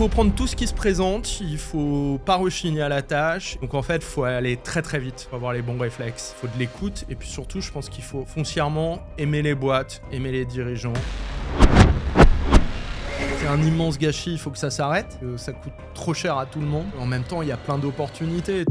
faut prendre tout ce qui se présente, il faut pas rechigner à la tâche. Donc en fait, il faut aller très très vite, il faut avoir les bons réflexes, il faut de l'écoute. Et puis surtout, je pense qu'il faut foncièrement aimer les boîtes, aimer les dirigeants. C'est un immense gâchis, il faut que ça s'arrête. Ça coûte trop cher à tout le monde. En même temps, il y a plein d'opportunités.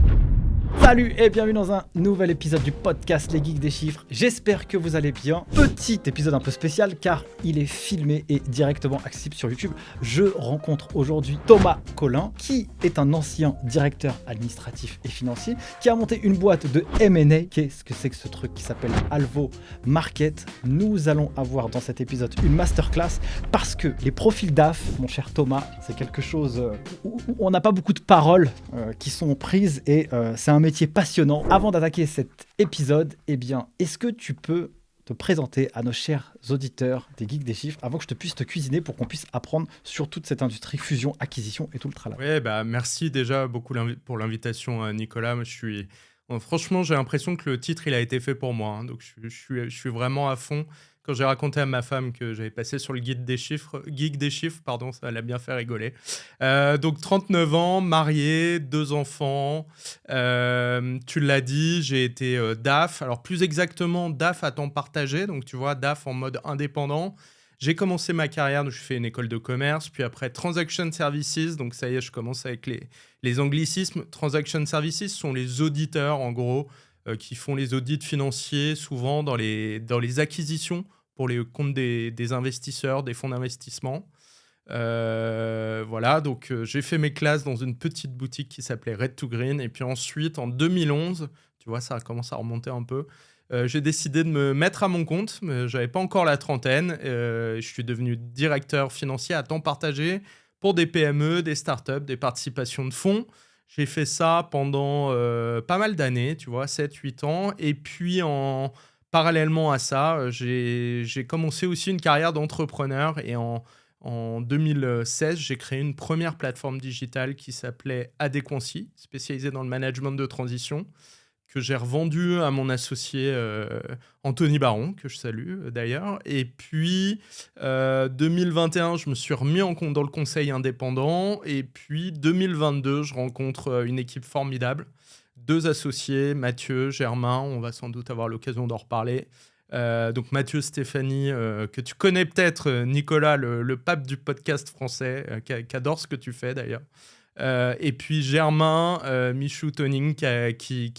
Salut et bienvenue dans un nouvel épisode du podcast Les Geeks des Chiffres. J'espère que vous allez bien. Petit épisode un peu spécial car il est filmé et directement accessible sur YouTube. Je rencontre aujourd'hui Thomas Collin qui est un ancien directeur administratif et financier qui a monté une boîte de M&A. Qu'est-ce que c'est que ce truc qui s'appelle Alvo Market? Nous allons avoir dans cet épisode une masterclass parce que les profils DAF, mon cher Thomas, c'est quelque chose où on n'a pas beaucoup de paroles qui sont prises et c'est un métier passionnant. Avant d'attaquer cet épisode, eh bien, est-ce que tu peux te présenter à nos chers auditeurs des Geeks des Chiffres avant que je te puisse te cuisiner pour qu'on puisse apprendre sur toute cette industrie fusion, acquisition et tout le tralala. Ouais, merci déjà beaucoup pour l'invitation, Nicolas. Moi, franchement, j'ai l'impression que le titre il a été fait pour moi. Donc, je suis vraiment à fond. Quand j'ai raconté à ma femme que j'avais passé sur le Geek des Chiffres, ça l'a bien fait rigoler. Donc 39 ans, marié, 2 enfants. Tu l'as dit, j'ai été DAF. Alors plus exactement, DAF à temps partagé. Donc tu vois, DAF en mode indépendant. J'ai commencé ma carrière, donc je fais une école de commerce. Puis après, Transaction Services. Donc ça y est, je commence avec les anglicismes. Transaction Services sont les auditeurs, en gros, qui font les audits financiers, souvent dans les acquisitions pour les comptes des investisseurs, des fonds d'investissement. Voilà, donc j'ai fait mes classes dans une petite boutique qui s'appelait Red to Green. Et puis ensuite, en 2011, tu vois, ça commence à remonter un peu, j'ai décidé de me mettre à mon compte. Je n'avais pas encore la trentaine. Je suis devenu directeur financier à temps partagé pour des PME, des startups, des participations de fonds. J'ai fait ça pendant pas mal d'années, tu vois, 7-8 ans. Et puis, parallèlement à ça, j'ai commencé aussi une carrière d'entrepreneur. Et en 2016, j'ai créé une première plateforme digitale qui s'appelait Adéquancy, spécialisée dans le management de transition, que j'ai revendu à mon associé Anthony Baron, que je salue d'ailleurs. Et puis, 2021, je me suis remis dans le conseil indépendant. Et puis, 2022, je rencontre une équipe formidable. 2 associés, Mathieu, Germain, on va sans doute avoir l'occasion d'en reparler. Donc Mathieu, Stéphanie, que tu connais peut-être, Nicolas, le pape du podcast français, qui adore ce que tu fais d'ailleurs. Et puis Germain, Michou Toning, qui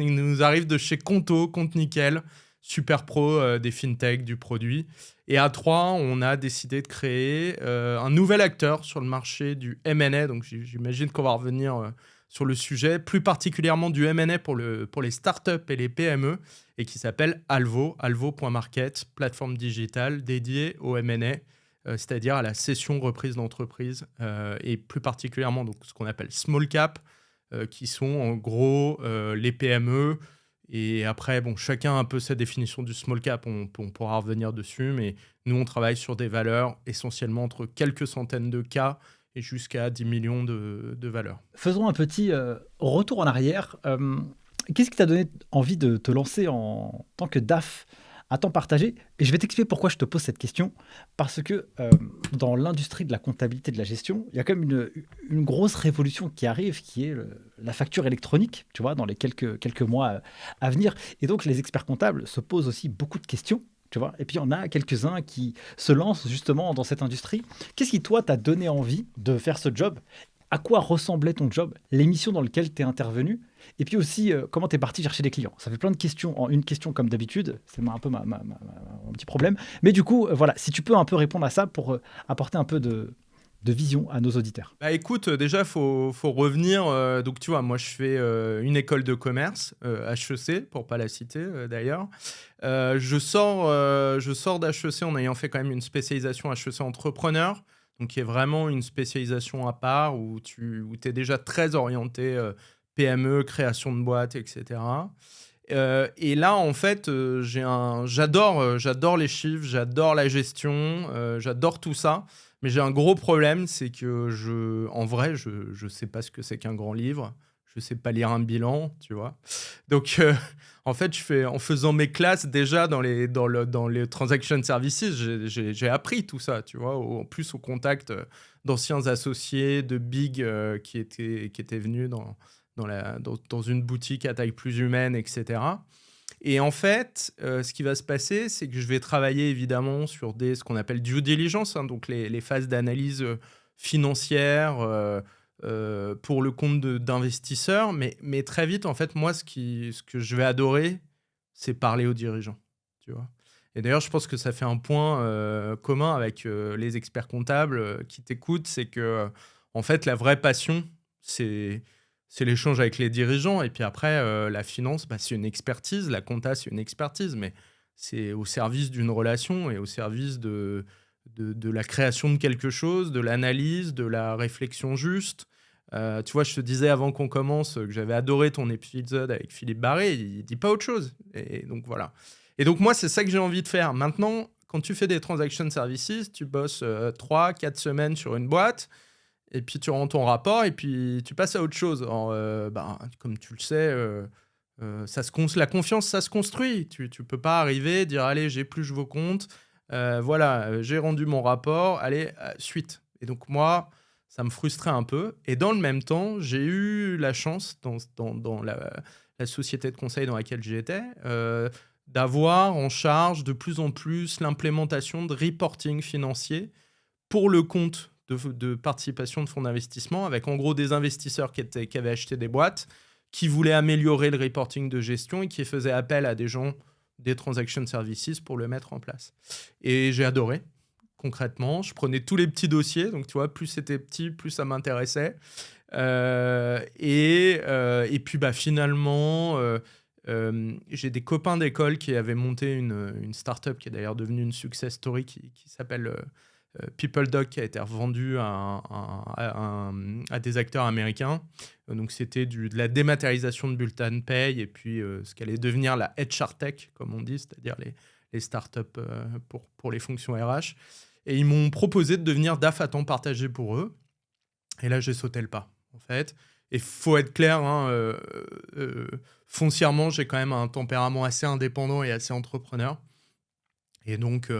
nous arrive de chez Conto, Compte Nickel, super pro des fintech, du produit. Et à 3, on a décidé de créer un nouvel acteur sur le marché du M&A. Donc j'imagine qu'on va revenir sur le sujet, plus particulièrement du M&A pour les startups et les PME, et qui s'appelle Alvo.market, plateforme digitale dédiée au M&A. C'est-à-dire à la cession reprise d'entreprise et plus particulièrement donc, ce qu'on appelle small cap, qui sont en gros les PME. Et après, chacun a un peu sa définition du small cap, on pourra revenir dessus, mais nous, on travaille sur des valeurs essentiellement entre quelques centaines de cas et jusqu'à 10 millions de valeurs. Faisons un petit retour en arrière. Qu'est-ce qui t'a donné envie de te lancer en tant que DAF à temps partagé? Et je vais t'expliquer pourquoi je te pose cette question. Parce que dans l'industrie de la comptabilité de la gestion, il y a quand même une grosse révolution qui arrive, qui est la facture électronique, tu vois, dans les quelques mois à venir. Et donc, les experts comptables se posent aussi beaucoup de questions, tu vois. Et puis, il y en a quelques-uns qui se lancent justement dans cette industrie. Qu'est-ce qui, toi, t'a donné envie de faire ce job? À quoi ressemblait ton job, l'émission dans laquelle tu es intervenu, et puis aussi comment tu es parti chercher des clients. Ça fait plein de questions en une question comme d'habitude, c'est un peu mon petit problème. Mais du coup, voilà, si tu peux un peu répondre à ça pour apporter un peu de vision à nos auditeurs. Écoute, déjà, faut revenir. Donc, tu vois, moi, je fais une école de commerce, HEC, pour pas la citer d'ailleurs. Je sors d'HEC en ayant fait quand même une spécialisation HEC entrepreneur. Donc, qui est vraiment une spécialisation à part où tu es déjà très orienté PME, création de boîtes, etc. Et là, en fait, j'adore les chiffres, j'adore la gestion, j'adore tout ça. Mais j'ai un gros problème, c'est que en vrai, je sais pas ce que c'est qu'un grand livre. je sais pas lire un bilan, tu vois. Donc, en fait, en faisant mes classes déjà dans les transaction services, j'ai appris tout ça, tu vois. En plus, au contact d'anciens associés, de big qui étaient venus dans une boutique à taille plus humaine, etc. Et en fait, ce qui va se passer, c'est que je vais travailler évidemment sur ce qu'on appelle due diligence, hein, donc les phases d'analyse financière pour le compte d'investisseurs. Mais très vite, en fait, moi, ce que je vais adorer, c'est parler aux dirigeants, tu vois. Et d'ailleurs, je pense que ça fait un point commun avec les experts comptables qui t'écoutent, c'est que, en fait, la vraie passion, c'est l'échange avec les dirigeants. Et puis après, la finance, bah, c'est une expertise. La compta, c'est une expertise. Mais c'est au service d'une relation et au service de la création de quelque chose, de l'analyse, de la réflexion juste. Tu vois, je te disais avant qu'on commence que j'avais adoré ton épisode avec Philippe Barré. Il dit pas autre chose. Et donc, voilà. Et donc, moi, c'est ça que j'ai envie de faire. Maintenant, quand tu fais des transaction services, tu bosses 3-4 semaines sur une boîte. Et puis tu rends ton rapport et puis tu passes à autre chose. Alors, comme tu le sais, la confiance, ça se construit. Tu peux pas arriver, dire allez, j'épluche vos comptes, voilà, j'ai rendu mon rapport, allez, suite. Et donc moi, ça me frustrait un peu. Et dans le même temps, j'ai eu la chance, dans la société de conseil dans laquelle j'étais, d'avoir en charge de plus en plus l'implémentation de reporting financier pour le compte de participation de fonds d'investissement, avec en gros des investisseurs qui avaient acheté des boîtes, qui voulaient améliorer le reporting de gestion et qui faisaient appel à des gens des transaction services pour le mettre en place. Et j'ai adoré, concrètement. Je prenais tous les petits dossiers, donc tu vois, plus c'était petit, plus ça m'intéressait. Et puis finalement, j'ai des copains d'école qui avaient monté une startup qui est d'ailleurs devenue une success story qui s'appelle PeopleDoc, qui a été revendu à des acteurs américains. Donc, c'était de la dématérialisation de bulletins de paye et puis ce qu'allait devenir la HR Tech, comme on dit, c'est-à-dire les startups pour les fonctions RH. Et ils m'ont proposé de devenir DAF à temps partagé pour eux. Et là, j'ai sauté le pas, en fait. Et il faut être clair, hein, foncièrement, j'ai quand même un tempérament assez indépendant et assez entrepreneur. Et donc,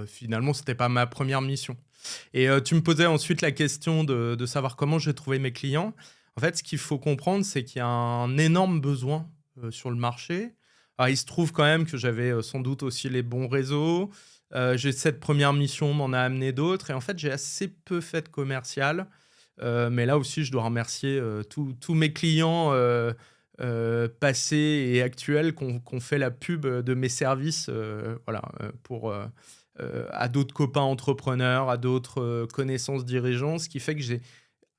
finalement, c'était pas ma première mission. Et tu me posais ensuite la question de savoir comment j'ai trouvé mes clients. En fait, ce qu'il faut comprendre, c'est qu'il y a un énorme besoin sur le marché. Alors, il se trouve quand même que j'avais sans doute aussi les bons réseaux. Cette première mission m'en a amené d'autres. Et en fait, j'ai assez peu fait de commercial. Mais là aussi, je dois remercier tous mes clients passés et actuels qu'on fait la pub de mes services à d'autres copains entrepreneurs, à d'autres connaissances dirigeants, ce qui fait que j'ai,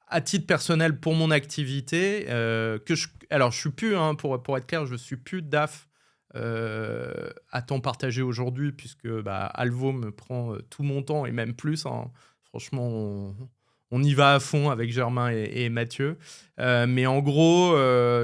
à titre personnel pour mon activité, alors je suis plus, hein, pour être clair, je suis plus DAF à temps partagé aujourd'hui, puisque Alvo me prend tout mon temps et même plus, hein. Franchement, on y va à fond avec Germain et Mathieu. Mais en gros,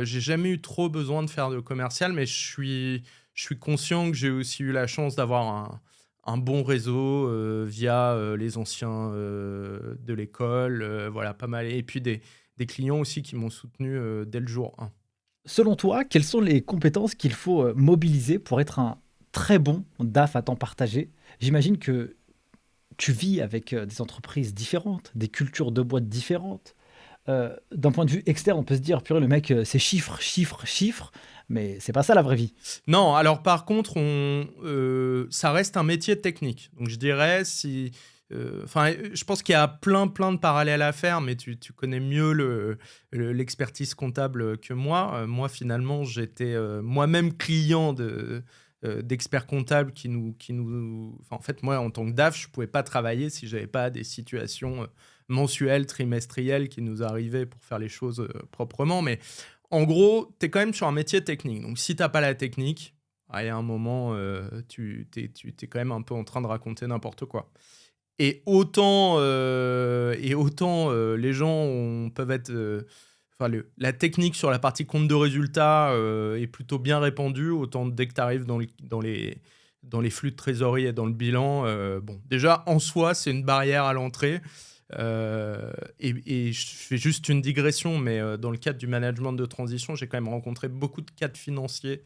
j'ai jamais eu trop besoin de faire de commercial, mais je suis conscient que j'ai aussi eu la chance d'avoir un bon réseau via les anciens de l'école, voilà, pas mal. Et puis des clients aussi qui m'ont soutenu dès le jour 1. Selon toi, quelles sont les compétences qu'il faut mobiliser pour être un très bon DAF à temps partagé? J'imagine que tu vis avec des entreprises différentes, des cultures de boîtes différentes. D'un point de vue externe, on peut se dire, purée, le mec, c'est chiffres, chiffres, chiffres, mais c'est pas ça la vraie vie. Non, alors par contre, ça reste un métier technique. Donc je dirais, je pense qu'il y a plein de parallèles à faire, mais tu connais mieux l'expertise comptable que moi. Moi, finalement, j'étais moi-même client d'experts comptables en fait, moi, en tant que DAF, je ne pouvais pas travailler si je n'avais pas des situations mensuelles, trimestrielles qui nous arrivaient pour faire les choses proprement. Mais en gros, tu es quand même sur un métier technique. Donc, si tu n'as pas la technique, il y a un moment, tu es quand même un peu en train de raconter n'importe quoi. Et autant les gens peuvent être... la technique sur la partie compte de résultats est plutôt bien répandue, autant dès que tu arrives dans les flux de trésorerie et dans le bilan, déjà, en soi, c'est une barrière à l'entrée. Et je fais juste une digression, mais dans le cadre du management de transition, j'ai quand même rencontré beaucoup de cadres financiers,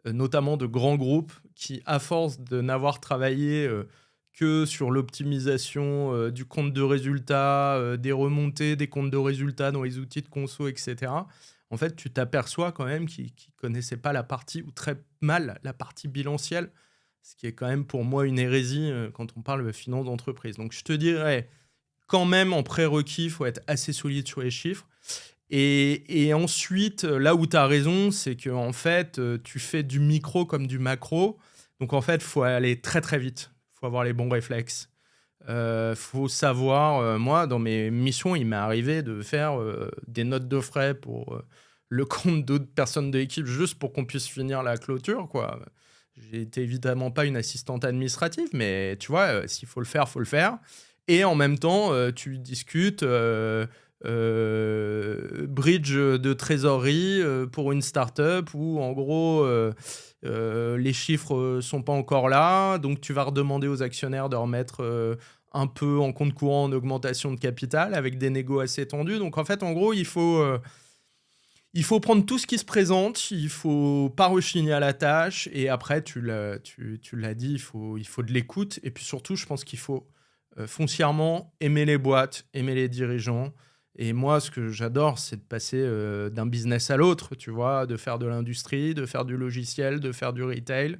notamment de grands groupes, qui, à force de n'avoir travaillé que sur l'optimisation du compte de résultats, des remontées des comptes de résultats dans les outils de conso, etc., en fait, tu t'aperçois quand même qu'ils ne connaissaient pas la partie, ou très mal, la partie bilancielle, ce qui est quand même pour moi une hérésie quand on parle de finance d'entreprise. Donc, je te dirais, quand même, en prérequis, il faut être assez solide sur les chiffres. Et ensuite, là où tu as raison, c'est que en fait, tu fais du micro comme du macro. Donc, en fait, il faut aller très, très vite. Il faut avoir les bons réflexes. Faut savoir, moi, dans mes missions, il m'est arrivé de faire des notes de frais pour le compte d'autres personnes de l'équipe, juste pour qu'on puisse finir la clôture, quoi. J'ai été évidemment pas une assistante administrative, mais tu vois, s'il faut le faire, faut le faire. Et en même temps, tu discutes bridge de trésorerie pour une start-up où, en gros, les chiffres sont pas encore là. Donc, tu vas redemander aux actionnaires de remettre un peu en compte courant en augmentation de capital avec des négos assez tendus. Donc, en fait, en gros, il faut prendre tout ce qui se présente, il faut pas rechigner à la tâche, et après, tu l'as dit, il faut de l'écoute, et puis surtout, je pense qu'il faut foncièrement aimer les boîtes, aimer les dirigeants. Et moi, ce que j'adore, c'est de passer d'un business à l'autre, tu vois, de faire de l'industrie, de faire du logiciel, de faire du retail,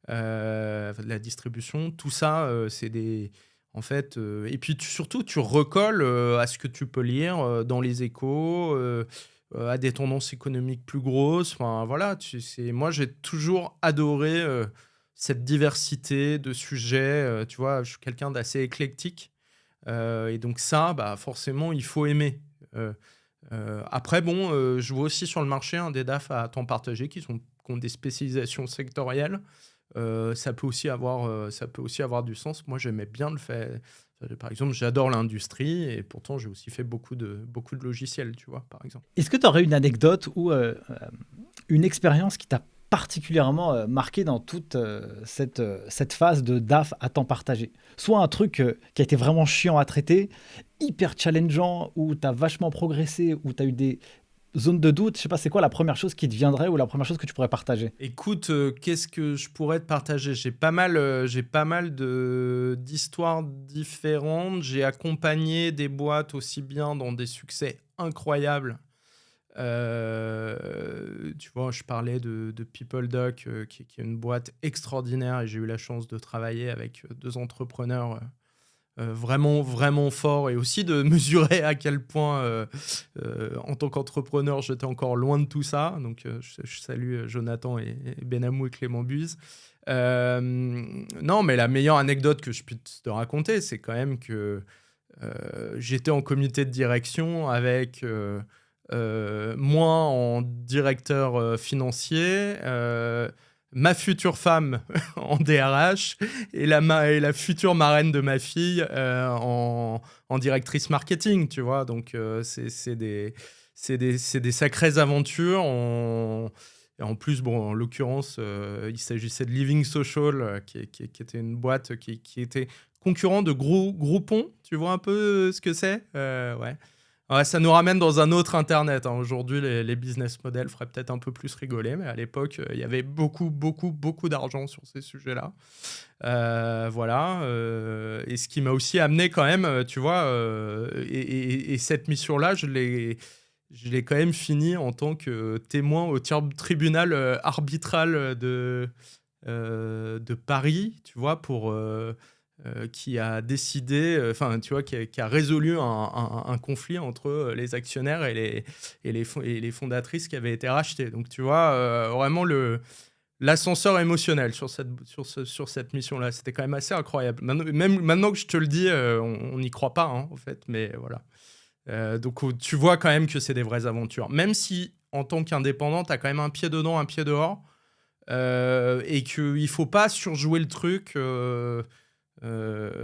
de la distribution. Tout ça, c'est des... En fait, et puis surtout, tu recolles à ce que tu peux lire dans les échos, à des tendances économiques plus grosses. Enfin, voilà, moi, j'ai toujours adoré cette diversité de sujets. Tu vois, je suis quelqu'un d'assez éclectique. Et donc ça, bah, forcément, il faut aimer. Après, bon, je vois aussi sur le marché des DAF à temps partagé qui ont des spécialisations sectorielles. Ça peut aussi avoir du sens. Moi, j'aimais bien le faire. Par exemple, j'adore l'industrie et pourtant, j'ai aussi fait beaucoup de logiciels, tu vois, par exemple. Est-ce que tu aurais une anecdote ou une expérience qui t'a particulièrement marqué dans toute cette phase de DAF à temps partagé? Soit un truc qui a été vraiment chiant à traiter, hyper challengeant, où tu as vachement progressé, où tu as eu des zones de doute. Je sais pas, c'est quoi la première chose qui te viendrait ou la première chose que tu pourrais partager? Écoute, qu'est-ce que je pourrais te partager? J'ai pas mal d'histoires différentes. J'ai accompagné des boîtes aussi bien dans des succès incroyables. Tu vois, je parlais de PeopleDoc, qui est une boîte extraordinaire, et j'ai eu la chance de travailler avec deux entrepreneurs vraiment, vraiment forts, et aussi de mesurer à quel point, en tant qu'entrepreneur, j'étais encore loin de tout ça. Donc, je salue Jonathan et Benamou et Clément Buse. Non, mais la meilleure anecdote que je puisse te raconter, c'est quand même que j'étais en comité de direction avec moi en directeur financier, ma future femme en DRH et la future marraine de ma fille en directrice marketing, tu vois. Donc, c'est des sacrées aventures. Et en plus, bon, en l'occurrence, il s'agissait de Living Social, qui était une boîte qui était concurrent de Groupon. Tu vois un peu ce que c'est? Ouais. Ouais, ça nous ramène dans un autre Internet. Aujourd'hui, les business models feraient peut-être un peu plus rigoler, mais à l'époque, il y avait beaucoup, beaucoup, beaucoup d'argent sur ces sujets-là. Voilà. Et ce qui m'a aussi amené quand même, tu vois, et cette mission-là, je l'ai quand même fini en tant que témoin au tribunal arbitral de Paris, tu vois, qui a décidé, enfin, tu vois, qui a résolu un conflit entre les actionnaires et les fondatrices qui avaient été rachetées. Donc, tu vois, vraiment l'ascenseur émotionnel sur cette mission-là, c'était quand même assez incroyable. Même maintenant que je te le dis, on n'y croit pas, en fait, mais voilà. Donc, tu vois quand même que c'est des vraies aventures. Même si, en tant qu'indépendant, tu as quand même un pied dedans, un pied dehors, et qu'il ne faut pas surjouer le truc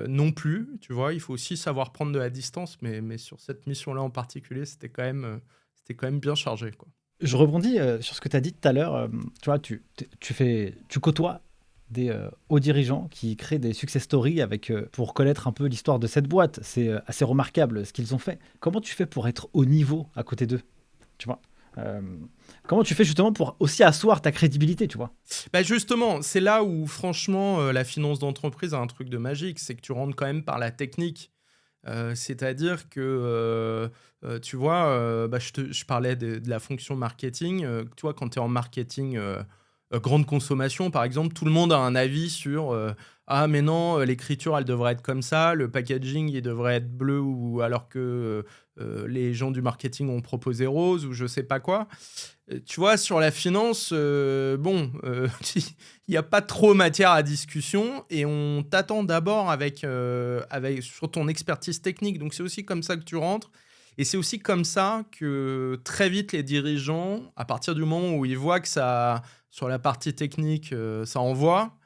non plus, tu vois. Il faut aussi savoir prendre de la distance, mais sur cette mission-là en particulier, c'était quand même bien chargé, quoi. Je rebondis sur ce que tu as dit tout à l'heure. Tu vois, tu côtoies des hauts dirigeants qui créent des success stories pour connaître un peu l'histoire de cette boîte. C'est assez remarquable ce qu'ils ont fait. Comment tu fais pour être au niveau à côté d'eux, tu vois? Euh, Comment tu fais justement pour aussi asseoir ta crédibilité, tu vois? Bah justement, c'est là où franchement la finance d'entreprise a un truc de magique, c'est que tu rentres quand même par la technique. C'est-à-dire que, tu vois, bah, je parlais de la fonction marketing. Tu vois, quand tu es en marketing grande consommation, par exemple, tout le monde a un avis sur ah, mais non, l'écriture, elle devrait être comme ça, le packaging, il devrait être bleu, ou alors que les gens du marketing ont proposé rose, ou je sais pas quoi. Tu vois, sur la finance, bon, il n'y a pas trop matière à discussion et on t'attend d'abord sur ton expertise technique. Donc, c'est aussi comme ça que tu rentres. Et c'est aussi comme ça que très vite, les dirigeants, à partir du moment où ils voient que ça, sur la partie technique, ça envoie,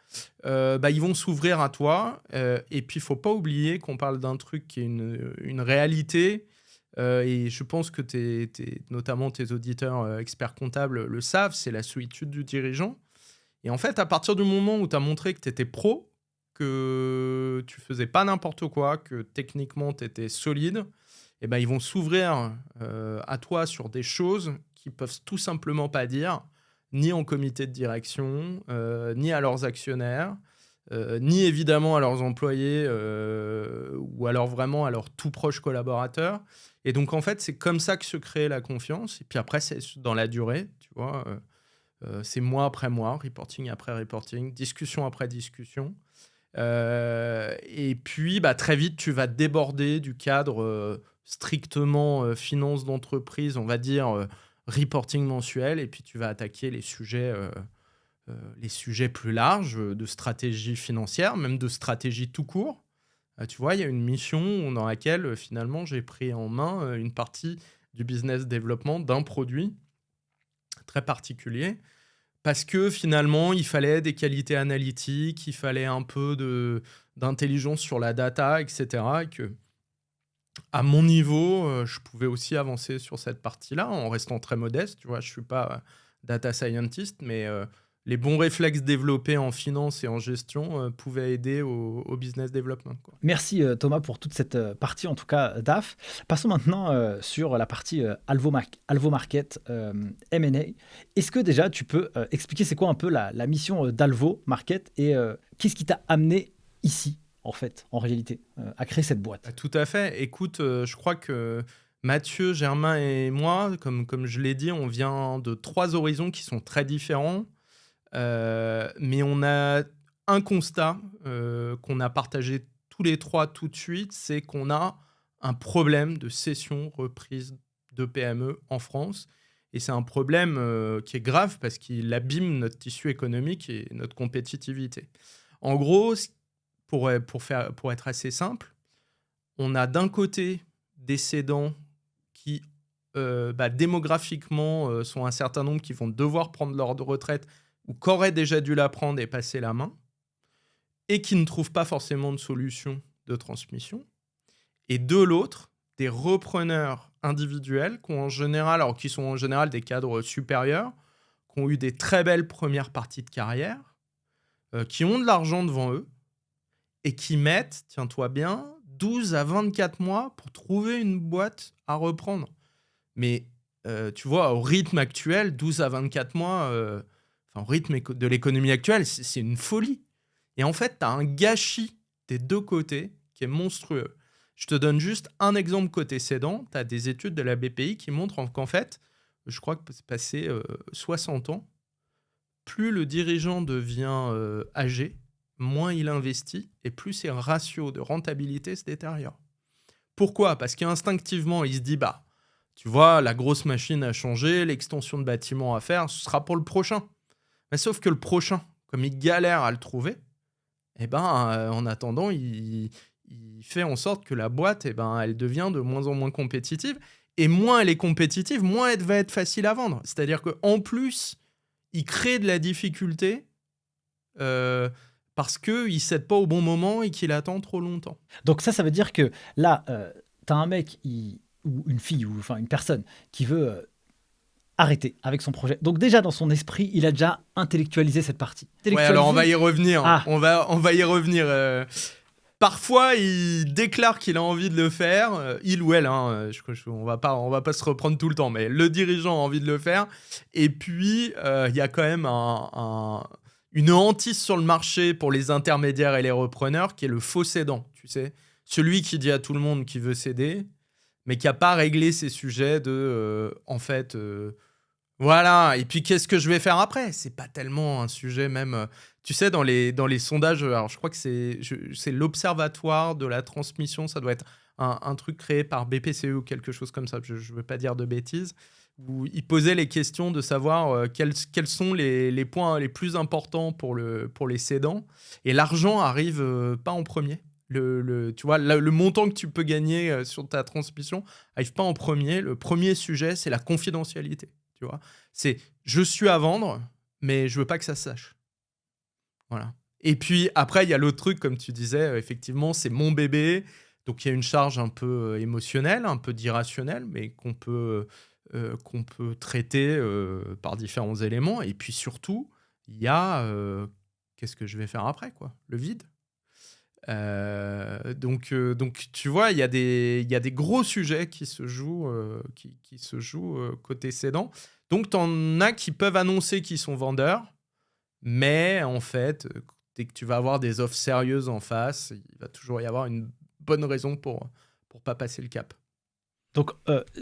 bah, ils vont s'ouvrir à toi. Et puis, il ne faut pas oublier qu'on parle d'un truc qui est une réalité. Et je pense que notamment tes auditeurs experts comptables le savent, c'est la solitude du dirigeant. Et en fait, à partir du moment où tu as montré que tu étais pro, que tu faisais pas n'importe quoi, que techniquement tu étais solide, eh ben, ils vont s'ouvrir à toi sur des choses qu'ils peuvent tout simplement pas dire, ni en comité de direction, ni à leurs actionnaires, ni évidemment à leurs employés, ou alors vraiment à leurs tout proches collaborateurs. Et donc, en fait, c'est comme ça que se crée la confiance. Et puis après, c'est dans la durée, tu vois. C'est mois après mois, reporting après reporting, discussion après discussion. Et puis, bah, très vite, tu vas déborder du cadre strictement finance d'entreprise, on va dire reporting mensuel. Et puis, tu vas attaquer les sujets plus larges de stratégie financière, même de stratégie tout court. Tu vois, il y a une mission dans laquelle finalement j'ai pris en main une partie du business développement d'un produit très particulier parce que finalement il fallait des qualités analytiques, il fallait un peu d'intelligence sur la data, etc. Et que à mon niveau, je pouvais aussi avancer sur cette partie-là en restant très modeste. Tu vois, je ne suis pas data scientist, mais les bons réflexes développés en finance et en gestion pouvaient aider au business development, quoi. Merci Thomas pour toute cette partie, en tout cas DAF. Passons maintenant sur la partie Alvo Market M&A. Est-ce que déjà tu peux expliquer c'est quoi un peu la mission d'Alvo Market et qu'est-ce qui t'a amené ici, en fait, en réalité, à créer cette boîte? Tout à fait. Écoute, je crois que Mathieu, Germain et moi, comme je l'ai dit, on vient de 3 horizons qui sont très différents. Mais on a un constat qu'on a partagé tous les 3 tout de suite, c'est qu'on a un problème de cession reprise de PME en France. Et c'est un problème qui est grave parce qu'il abîme notre tissu économique et notre compétitivité. En gros, pour être assez simple, on a d'un côté des cédants qui, bah, démographiquement, sont un certain nombre qui vont devoir prendre leur retraite ou qu'auraient déjà dû la prendre et passer la main, et qui ne trouvent pas forcément de solution de transmission. Et de l'autre, des repreneurs individuels qui sont en général des cadres supérieurs, qui ont eu des très belles premières parties de carrière, qui ont de l'argent devant eux, et qui mettent, tiens-toi bien, 12 à 24 mois pour trouver une boîte à reprendre. Mais tu vois, au rythme actuel, 12 à 24 mois, au rythme de l'économie actuelle, c'est une folie. Et en fait, tu as un gâchis des deux côtés qui est monstrueux. Je te donne juste un exemple côté cédant. Tu as des études de la BPI qui montrent qu'en fait, je crois que c'est passé 60 ans, plus le dirigeant devient âgé, moins il investit et plus ses ratios de rentabilité se détériorent. Pourquoi ? Parce qu'instinctivement, il se dit, bah, tu vois, la grosse machine a changé, l'extension de bâtiment à faire, ce sera pour le prochain. Mais sauf que le prochain, comme il galère à le trouver, eh ben, en attendant, il fait en sorte que la boîte, eh ben, elle devient de moins en moins compétitive. Et moins elle est compétitive, moins elle va être facile à vendre. C'est-à-dire qu'en plus, il crée de la difficulté parce qu'il ne cède pas au bon moment et qu'il attend trop longtemps. Donc ça veut dire que là, tu as un mec ou une fille ou enfin une personne qui veut arrêter avec son projet. Donc déjà, dans son esprit, il a déjà intellectualisé cette partie. Ouais, alors on va y revenir. Ah. On va y revenir. Parfois, il déclare qu'il a envie de le faire. Il ou elle, hein, on va pas se reprendre tout le temps, mais le dirigeant a envie de le faire. Et puis, il y a quand même une hantise sur le marché pour les intermédiaires et les repreneurs, qui est le faux cédant, tu sais. Celui qui dit à tout le monde qu'il veut céder, mais qui n'a pas réglé ces sujets de, voilà. Et puis, qu'est-ce que je vais faire après? C'est pas tellement un sujet même... tu sais, dans les sondages, alors je crois que c'est l'Observatoire de la transmission, ça doit être un truc créé par BPCE ou quelque chose comme ça, je ne veux pas dire de bêtises, où ils posaient les questions de savoir quels sont les points les plus importants pour les cédants. Et l'argent arrive pas en premier. Tu vois, le montant que tu peux gagner sur ta transmission n'arrive pas en premier. Le premier sujet, c'est la confidentialité. Tu vois, c'est je suis à vendre, mais je veux pas que ça se sache. Voilà. Et puis après, il y a l'autre truc, comme tu disais, effectivement, c'est mon bébé. Donc il y a une charge un peu émotionnelle, un peu d'irrationnel, mais qu'on peut traiter par différents éléments. Et puis surtout, il y a qu'est-ce que je vais faire après, quoi, le vide. Donc tu vois, il y a des gros sujets qui se jouent, côté cédant. Donc, tu en as qui peuvent annoncer qu'ils sont vendeurs, mais en fait, dès que tu vas avoir des offres sérieuses en face, il va toujours y avoir une bonne raison pour pas passer le cap. Donc,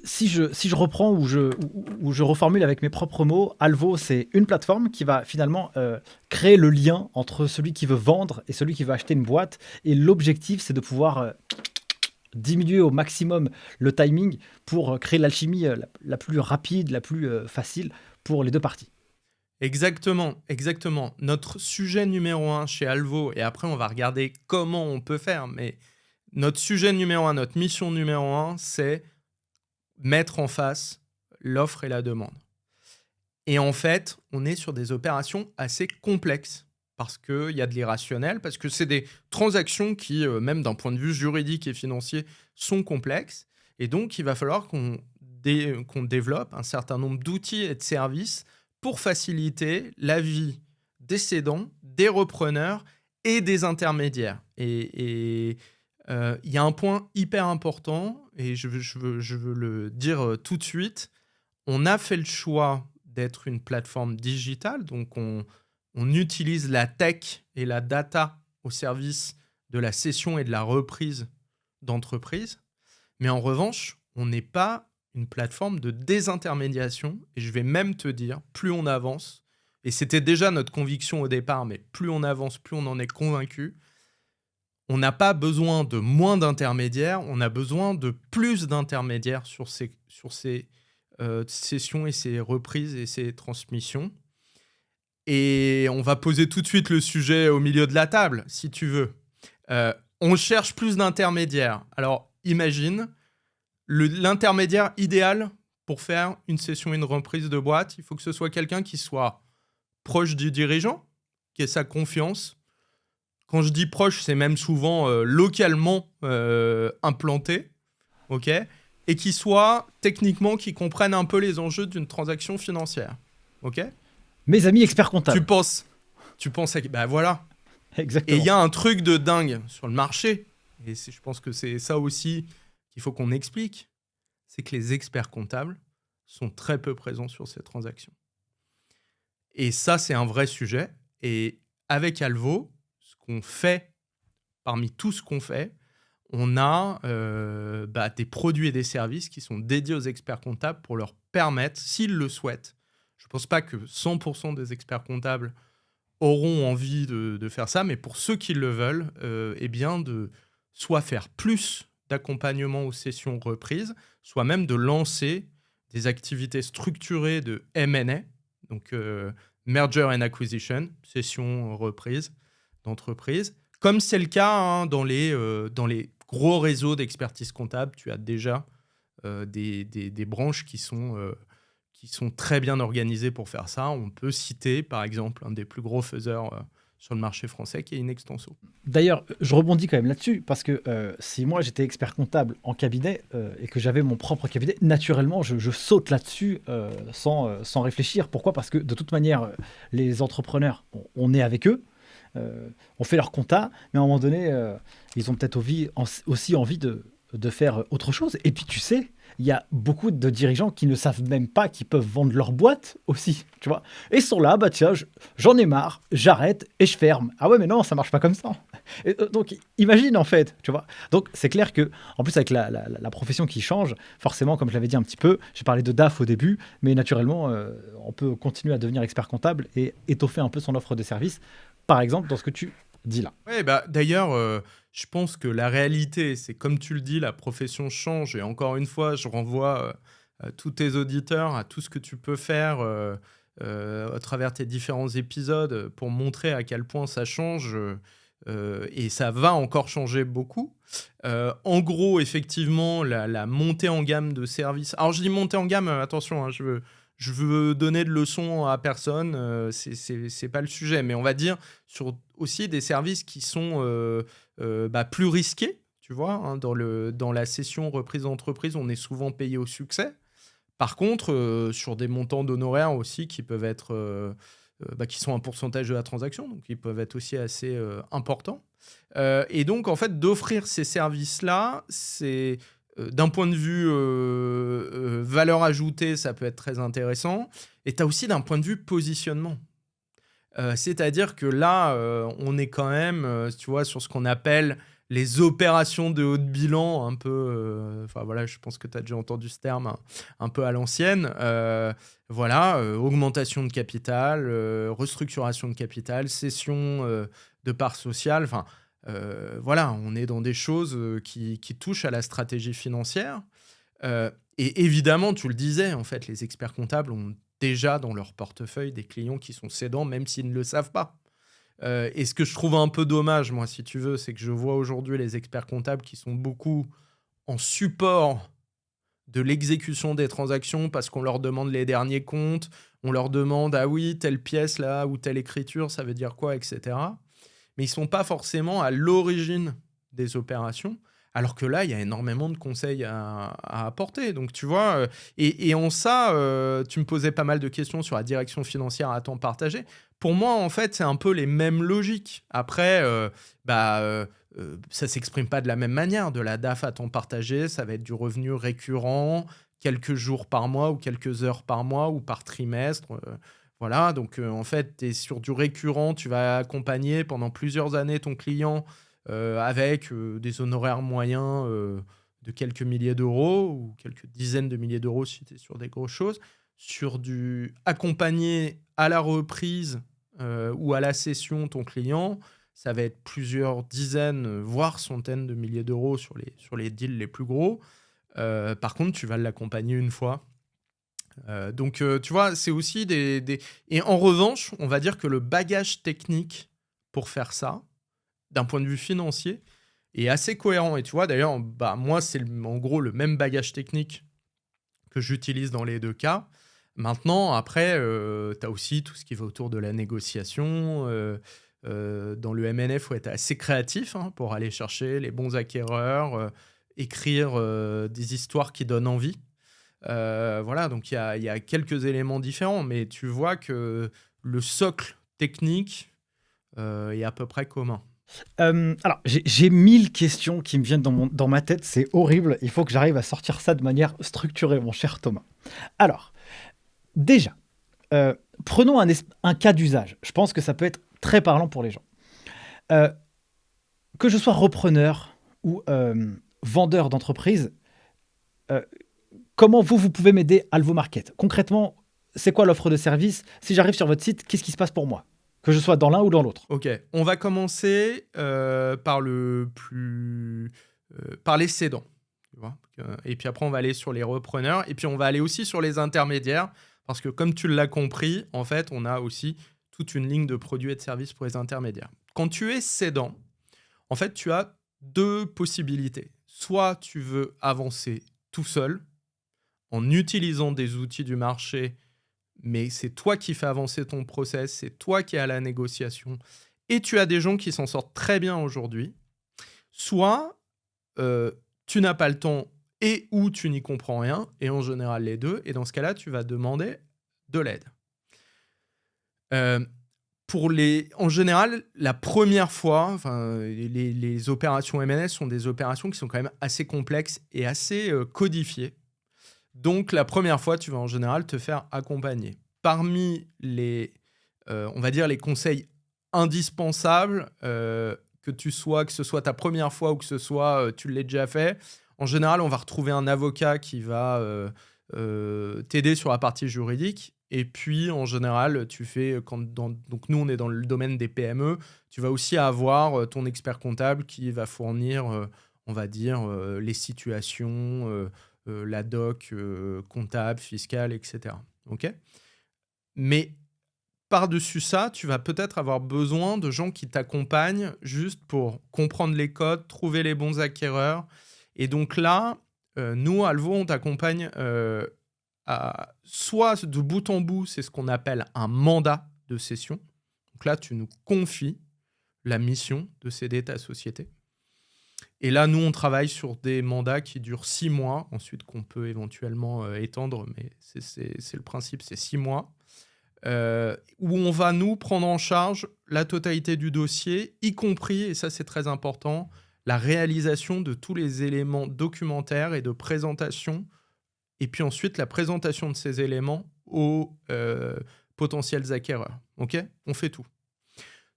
si je reprends ou je reformule avec mes propres mots, Alvo, c'est une plateforme qui va finalement créer le lien entre celui qui veut vendre et celui qui veut acheter une boîte. Et l'objectif, c'est de pouvoir diminuer au maximum le timing pour créer l'alchimie la plus rapide, la plus facile pour les deux parties. Exactement. Notre sujet numéro 1 chez Alvo, et après on va regarder comment on peut faire, mais notre sujet numéro 1, notre mission numéro 1, c'est mettre en face l'offre et la demande. Et en fait, on est sur des opérations assez complexes parce qu'il y a de l'irrationnel, parce que c'est des transactions qui, même d'un point de vue juridique et financier, sont complexes. Et donc, il va falloir qu'on développe un certain nombre d'outils et de services pour faciliter la vie des cédants, des repreneurs et des intermédiaires. Et il y a un point hyper important, et je veux le dire tout de suite. On a fait le choix d'être une plateforme digitale, donc on utilise la tech et la data au service de la cession et de la reprise d'entreprises. Mais en revanche, on n'est pas une plateforme de désintermédiation. Et je vais même te dire, plus on avance, et c'était déjà notre conviction au départ, mais plus on avance, plus on en est convaincu, on n'a pas besoin de moins d'intermédiaires, on a besoin de plus d'intermédiaires sur ces sessions et ces reprises et ces transmissions. Et on va poser tout de suite le sujet au milieu de la table, si tu veux. On cherche plus d'intermédiaires. Alors, imagine, l'intermédiaire idéal pour faire une session et une reprise de boîte, il faut que ce soit quelqu'un qui soit proche du dirigeant, qui ait sa confiance. Quand je dis proche, c'est même souvent localement implanté, ok, et qui soit techniquement, qui comprenne un peu les enjeux d'une transaction financière, ok. Mes amis experts comptables. Tu penses à... Bah voilà. Exactement. Et il y a un truc de dingue sur le marché, et je pense que c'est ça aussi qu'il faut qu'on explique, c'est que les experts comptables sont très peu présents sur ces transactions. Et ça, c'est un vrai sujet. Et avec Alvo, ce qu'on fait, parmi tout ce qu'on fait, on a des produits et des services qui sont dédiés aux experts comptables pour leur permettre, s'ils le souhaitent, je ne pense pas que 100% des experts comptables auront envie de faire ça, mais pour ceux qui le veulent, de soit faire plus d'accompagnement aux sessions reprises, soit même de lancer des activités structurées de M&A, donc Merger and Acquisition, session reprise d'entreprise, comme c'est le cas dans les gros réseaux d'expertise comptable. Tu as déjà des branches qui sont très bien organisées pour faire ça. On peut citer, par exemple, un des plus gros faiseurs sur le marché français qui est in extenso. D'ailleurs, je rebondis quand même là-dessus, parce que si moi j'étais expert comptable en cabinet et que j'avais mon propre cabinet, naturellement je saute là-dessus sans réfléchir. Pourquoi? Parce que de toute manière, les entrepreneurs, on est avec eux, on fait leur compta, mais à un moment donné, ils ont peut-être aussi envie de faire autre chose. Et puis tu sais, il y a beaucoup de dirigeants qui ne savent même pas qu'ils peuvent vendre leur boîte aussi, tu vois. Et ils sont là, bah tiens, j'en ai marre, j'arrête et je ferme. Ah ouais, mais non, ça marche pas comme ça. Et, donc imagine en fait, tu vois. Donc c'est clair que, en plus avec la profession qui change, forcément, comme je l'avais dit un petit peu, j'ai parlé de DAF au début, mais naturellement, on peut continuer à devenir expert comptable et étoffer un peu son offre de service, par exemple dans ce que tu dis là. Ouais, bah, d'ailleurs, je pense que la réalité, c'est comme tu le dis, la profession change. Et encore une fois, je renvoie à tous tes auditeurs à tout ce que tu peux faire à travers tes différents épisodes pour montrer à quel point ça change. Et ça va encore changer beaucoup. En gros, effectivement, la montée en gamme de services. Alors, je dis montée en gamme, attention, hein, je veux donner de leçons à personne, c'est pas le sujet, mais on va dire sur aussi des services qui sont plus risqués, tu vois, hein, dans la cession reprise d'entreprise, on est souvent payé au succès. Par contre, sur des montants d'honoraires aussi qui peuvent être, qui sont un pourcentage de la transaction, donc ils peuvent être aussi assez importants. Et donc, en fait, d'offrir ces services-là, c'est d'un point de vue valeur ajoutée, ça peut être très intéressant. Et tu as aussi d'un point de vue positionnement. C'est-à-dire que là, on est quand même, tu vois, sur ce qu'on appelle les opérations de haut de bilan, un peu, enfin voilà, je pense que tu as déjà entendu ce terme, un peu à l'ancienne. Voilà, augmentation de capital, restructuration de capital, cession de parts sociales. Enfin, voilà, on est dans des choses qui touchent à la stratégie financière. Et évidemment, tu le disais, en fait, les experts comptables ont déjà dans leur portefeuille des clients qui sont cédants, même s'ils ne le savent pas. Et ce que je trouve un peu dommage, moi, si tu veux, c'est que je vois aujourd'hui les experts comptables qui sont beaucoup en support de l'exécution des transactions parce qu'on leur demande les derniers comptes, on leur demande, ah oui, telle pièce là ou telle écriture, ça veut dire quoi, etc. Mais ils ne sont pas forcément à l'origine des opérations. Alors que là, il y a énormément de conseils à apporter. Donc, tu vois, et en ça, tu me posais pas mal de questions sur la direction financière à temps partagé. Pour moi, en fait, c'est un peu les mêmes logiques. Après, ça s'exprime pas de la même manière. De la DAF à temps partagé, ça va être du revenu récurrent, quelques jours par mois ou quelques heures par mois ou par trimestre. Voilà, donc en fait, tu es sur du récurrent, tu vas accompagner pendant plusieurs années ton client avec des honoraires moyens de quelques milliers d'euros ou quelques dizaines de milliers d'euros si tu es sur des grosses choses, sur du accompagner à la reprise ou à la cession ton client, ça va être plusieurs dizaines, voire centaines de milliers d'euros sur les deals les plus gros. Par contre, tu vas l'accompagner une fois. Donc, tu vois, c'est aussi Et en revanche, on va dire que le bagage technique pour faire ça, d'un point de vue financier, est assez cohérent. Et tu vois, d'ailleurs, moi, c'est en gros le même bagage technique que j'utilise dans les deux cas. Maintenant, après, tu as aussi tout ce qui va autour de la négociation. Dans le MNF, il faut être assez créatif pour aller chercher les bons acquéreurs, écrire des histoires qui donnent envie. Voilà, donc il y a quelques éléments différents, mais tu vois que le socle technique est à peu près commun. Alors, j'ai 1000 questions qui me viennent dans ma tête, c'est horrible. Il faut que j'arrive à sortir ça de manière structurée, mon cher Thomas. Alors, déjà, prenons un cas d'usage. Je pense que ça peut être très parlant pour les gens. Euh, que je sois repreneur ou vendeur d'entreprise, euh, comment vous pouvez m'aider à Alvo Market? Concrètement, c'est quoi l'offre de service? Si j'arrive sur votre site, qu'est-ce qui se passe pour moi? Que je sois dans l'un ou dans l'autre. Ok, on va commencer par par les cédants. Tu vois. Et puis après, on va aller sur les repreneurs. Et puis, on va aller aussi sur les intermédiaires. Parce que comme tu l'as compris, en fait, on a aussi toute une ligne de produits et de services pour les intermédiaires. Quand tu es cédant, en fait, tu as deux possibilités. Soit tu veux avancer tout seul en utilisant des outils du marché, mais c'est toi qui fais avancer ton process, c'est toi qui es à la négociation et tu as des gens qui s'en sortent très bien aujourd'hui, soit tu n'as pas le temps et ou tu n'y comprends rien, et en général les deux, et dans ce cas-là, tu vas demander de l'aide. En général, la première fois, enfin, les opérations MNS sont des opérations qui sont quand même assez complexes et assez codifiées. Donc, la première fois, tu vas en général te faire accompagner. Parmi on va dire, les conseils indispensables, que ce soit ta première fois ou que ce soit tu l'aies déjà fait, en général, on va retrouver un avocat qui va t'aider sur la partie juridique. Et puis, en général, donc nous, on est dans le domaine des PME, tu vas aussi avoir ton expert comptable qui va fournir, on va dire, les situations, la doc comptable, fiscale, etc. Ok. Mais par-dessus ça, tu vas peut-être avoir besoin de gens qui t'accompagnent juste pour comprendre les codes, trouver les bons acquéreurs. Et donc là, nous, à Alvo, on t'accompagne soit de bout en bout, c'est ce qu'on appelle un mandat de cession. Donc là, tu nous confies la mission de céder ta société. Et là, nous, on travaille sur des mandats qui durent 6 mois, ensuite qu'on peut éventuellement étendre, mais c'est le principe, c'est 6 mois, où on va, nous, prendre en charge la totalité du dossier, y compris, et ça c'est très important, la réalisation de tous les éléments documentaires et de présentation, et puis ensuite la présentation de ces éléments aux potentiels acquéreurs. Ok ? On fait tout.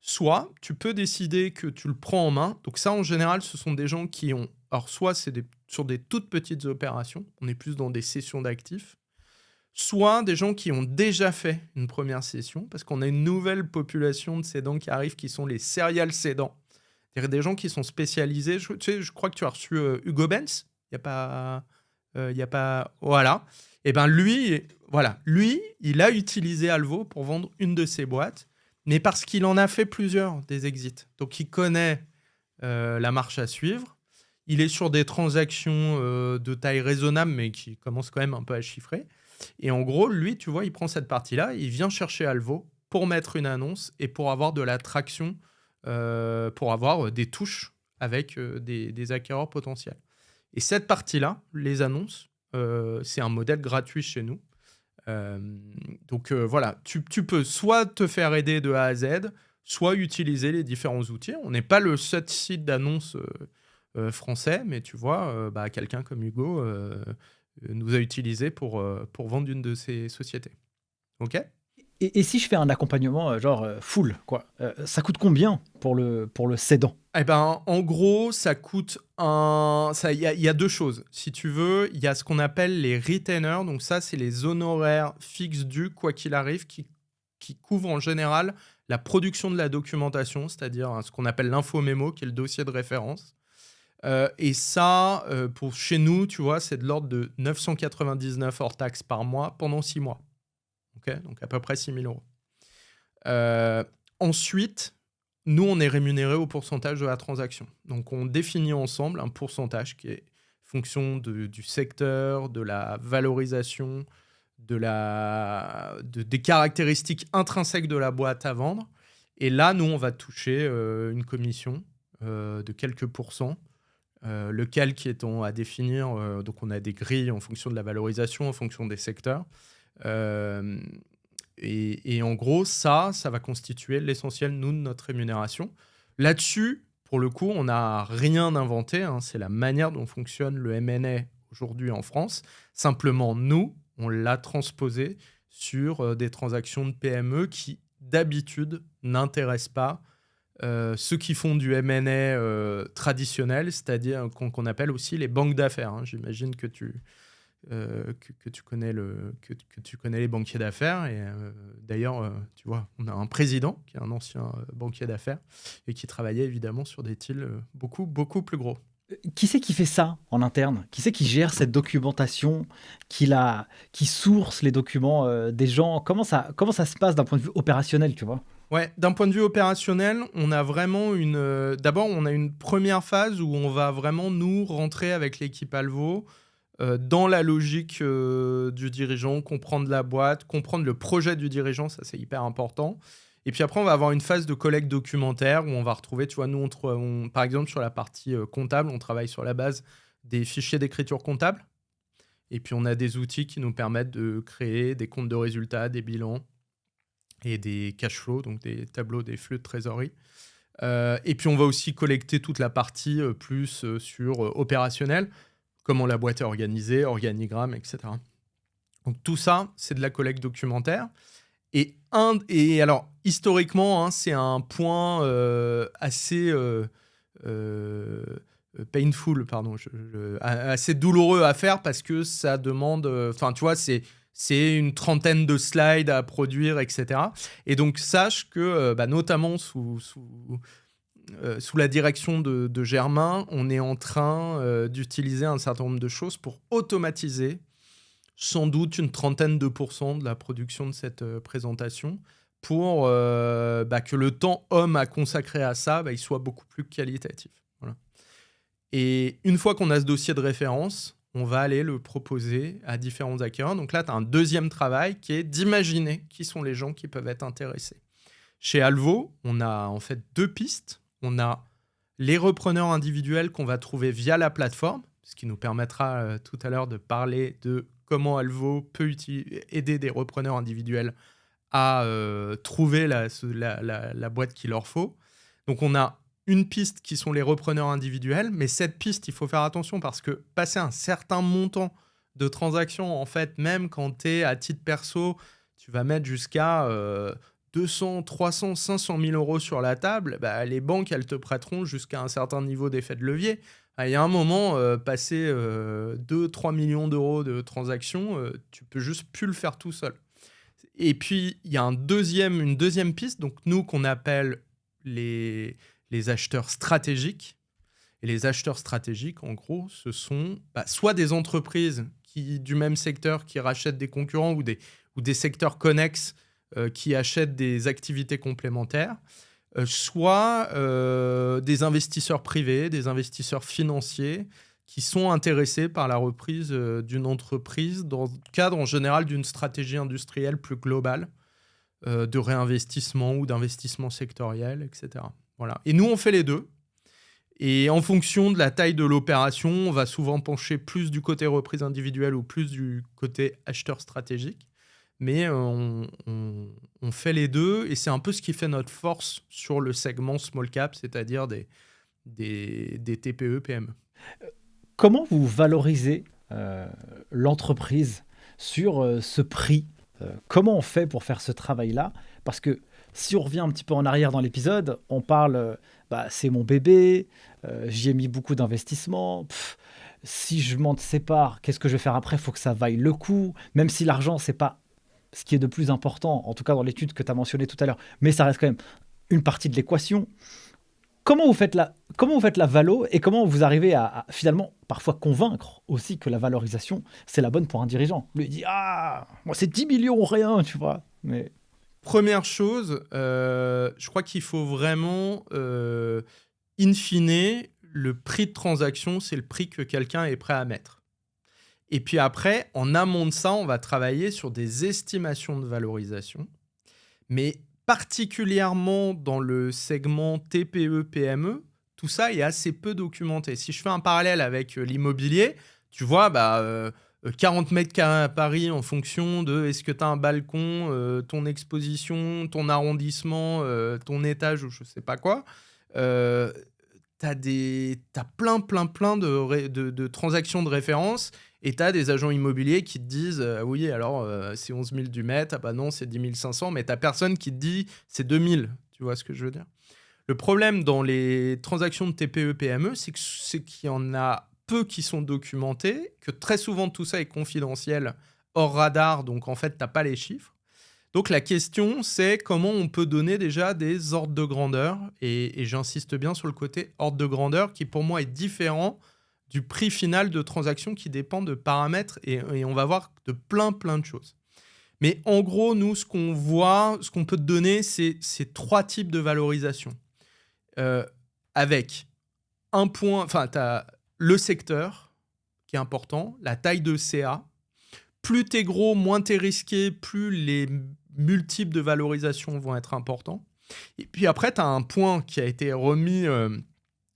Soit tu peux décider que tu le prends en main. Donc ça, en général, ce sont des gens qui ont... Alors soit c'est sur des toutes petites opérations, on est plus dans des cessions d'actifs, soit des gens qui ont déjà fait une première cession, parce qu'on a une nouvelle population de cédants qui arrivent, qui sont les serial cédants. C'est-à-dire des gens qui sont spécialisés. Tu sais, je crois que tu as reçu Hugo Benz. Il n'y a pas... Voilà. Et bien lui, il a utilisé Alvo pour vendre une de ses boîtes, mais parce qu'il en a fait plusieurs, des exits. Donc, il connaît la marche à suivre. Il est sur des transactions de taille raisonnable, mais qui commencent quand même un peu à chiffrer. Et en gros, lui, tu vois, il prend cette partie-là, il vient chercher Alvo pour mettre une annonce et pour avoir de la traction, pour avoir des touches avec des acquéreurs potentiels. Et cette partie-là, les annonces, c'est un modèle gratuit chez nous. Donc voilà, tu peux soit te faire aider de A à Z, soit utiliser les différents outils. On n'est pas le seul site d'annonce français, mais tu vois, quelqu'un comme Hugo nous a utilisé pour vendre une de ses sociétés. Ok ? Et si je fais un accompagnement full, quoi, ça coûte combien pour le cédant? Eh ben, en gros, ça coûte il y a deux choses. Si tu veux, il y a ce qu'on appelle les retainers. Donc ça, c'est les honoraires fixes dus, quoi qu'il arrive, qui couvrent en général la production de la documentation, c'est-à-dire ce qu'on appelle l'infomémo, qui est le dossier de référence. Et ça, pour chez nous, tu vois, c'est de l'ordre de 999 hors taxes par mois pendant 6 mois. Okay, donc à peu près 6 000 €. Ensuite, nous, on est rémunéré au pourcentage de la transaction. Donc, on définit ensemble un pourcentage qui est fonction du secteur, de la valorisation, des caractéristiques intrinsèques de la boîte à vendre. Et là, nous, on va toucher une commission de quelques pourcents. Lequel qui est à définir. Donc, on a des grilles en fonction de la valorisation, en fonction des secteurs. Et en gros, ça va constituer l'essentiel, nous, de notre rémunération. Là-dessus, pour le coup, on n'a rien inventé. Hein, c'est la manière dont fonctionne le M&A aujourd'hui en France. Simplement, nous, on l'a transposé sur des transactions de PME qui, d'habitude, n'intéressent pas ceux qui font du M&A traditionnel, c'est-à-dire qu'on appelle aussi les banques d'affaires. Hein. J'imagine que tu connais les banquiers d'affaires. Et d'ailleurs, tu vois, on a un président qui est un ancien banquier d'affaires et qui travaillait évidemment sur des deals beaucoup, beaucoup plus gros. Qui c'est qui fait ça en interne? Qui c'est qui gère cette documentation, qui source les documents des gens? Comment ça se passe d'un point de vue opérationnel, tu vois? Ouais, d'un point de vue opérationnel, on a vraiment d'abord, on a une première phase où on va vraiment, nous, rentrer avec l'équipe Alvo dans la logique du dirigeant, comprendre la boîte, comprendre le projet du dirigeant, ça c'est hyper important. Et puis après, on va avoir une phase de collecte documentaire où on va retrouver, tu vois, nous, par exemple, sur la partie comptable, on travaille sur la base des fichiers d'écriture comptable. Et puis, on a des outils qui nous permettent de créer des comptes de résultats, des bilans et des cash flows, donc des tableaux, des flux de trésorerie. Et puis, on va aussi collecter toute la partie plus sur opérationnel, comment la boîte est organisée, organigramme, etc. Donc, tout ça, c'est de la collecte documentaire. Et alors, historiquement, hein, c'est un point assez painful, pardon, assez douloureux à faire parce que ça demande... Enfin, tu vois, c'est une trentaine de slides à produire, etc. Et donc, sache que, notamment sous la direction de Germain, on est en train d'utiliser un certain nombre de choses pour automatiser sans doute une trentaine de % de la production de cette présentation pour que le temps homme à consacrer à ça, il soit beaucoup plus qualitatif. Voilà. Et une fois qu'on a ce dossier de référence, on va aller le proposer à différents acquéreurs. Donc là, tu as un deuxième travail qui est d'imaginer qui sont les gens qui peuvent être intéressés. Chez Alvo, on a en fait 2 pistes. On a les repreneurs individuels qu'on va trouver via la plateforme, ce qui nous permettra tout à l'heure de parler de comment Alvo peut aider des repreneurs individuels à trouver la boîte qu'il leur faut. Donc, on a une piste qui sont les repreneurs individuels, mais cette piste, il faut faire attention parce que passer un certain montant de transactions, en fait, même quand tu es à titre perso, tu vas mettre jusqu'à 200, 300, 500 000 euros sur la table, les banques, elles te prêteront jusqu'à un certain niveau d'effet de levier. Il y a un moment, passer 2-3 millions d'euros de transactions, tu peux juste plus le faire tout seul. Et puis, il y a une deuxième piste, donc nous, qu'on appelle les acheteurs stratégiques. Et les acheteurs stratégiques, en gros, ce sont soit des entreprises du même secteur qui rachètent des concurrents ou des secteurs connexes qui achètent des activités complémentaires, soit des investisseurs privés, des investisseurs financiers qui sont intéressés par la reprise d'une entreprise dans le cadre en général d'une stratégie industrielle plus globale de réinvestissement ou d'investissement sectoriel, etc. Voilà. Et nous, on fait les deux. Et en fonction de la taille de l'opération, on va souvent pencher plus du côté reprise individuelle ou plus du côté acheteur stratégique. Mais on fait les deux et c'est un peu ce qui fait notre force sur le segment small cap, c'est-à-dire des TPE, PME. Comment vous valorisez l'entreprise sur ce prix? Comment on fait pour faire ce travail-là? Parce que si on revient un petit peu en arrière dans l'épisode, on parle, c'est mon bébé, j'y ai mis beaucoup d'investissement. Si je m'en sépare, qu'est-ce que je vais faire après? Il faut que ça vaille le coup, même si l'argent, c'est pas ce qui est de plus important, en tout cas dans l'étude que tu as mentionnée tout à l'heure, mais ça reste quand même une partie de l'équation. Comment vous faites la valo et comment vous arrivez à finalement parfois convaincre aussi que la valorisation, c'est la bonne pour un dirigeant? Lui, il dit « Ah, moi c'est 10 millions, rien, tu vois. » Mais... Première chose, je crois qu'il faut vraiment, in fine, le prix de transaction, c'est le prix que quelqu'un est prêt à mettre. Et puis après, en amont de ça, on va travailler sur des estimations de valorisation. Mais particulièrement dans le segment TPE-PME, tout ça est assez peu documenté. Si je fais un parallèle avec l'immobilier, tu vois, 40 mètres carrés à Paris en fonction de est-ce que tu as un balcon, ton exposition, ton arrondissement, ton étage ou je sais pas quoi. T'as plein de transactions de référence et t'as des agents immobiliers qui te disent oui, alors c'est 11 000 du mètre, non, c'est 10 500, mais t'as personne qui te dit c'est 2 000. Tu vois ce que je veux dire? Le problème dans les transactions de TPE-PME, c'est qu'il y en a peu qui sont documentés, que très souvent tout ça est confidentiel, hors radar, donc en fait, t'as pas les chiffres. Donc la question, c'est comment on peut donner déjà des ordres de grandeur, et j'insiste bien sur le côté ordre de grandeur, qui pour moi est différent du prix final de transaction qui dépend de paramètres, et on va voir de plein de choses. Mais en gros, nous, ce qu'on voit, ce qu'on peut te donner, c'est 3 types de valorisation. Avec un point, enfin, tu as le secteur qui est important, la taille de CA. Plus t'es gros, moins t'es risqué, plus les multiples de valorisation vont être importants. Et puis après, tu as un point qui a été remis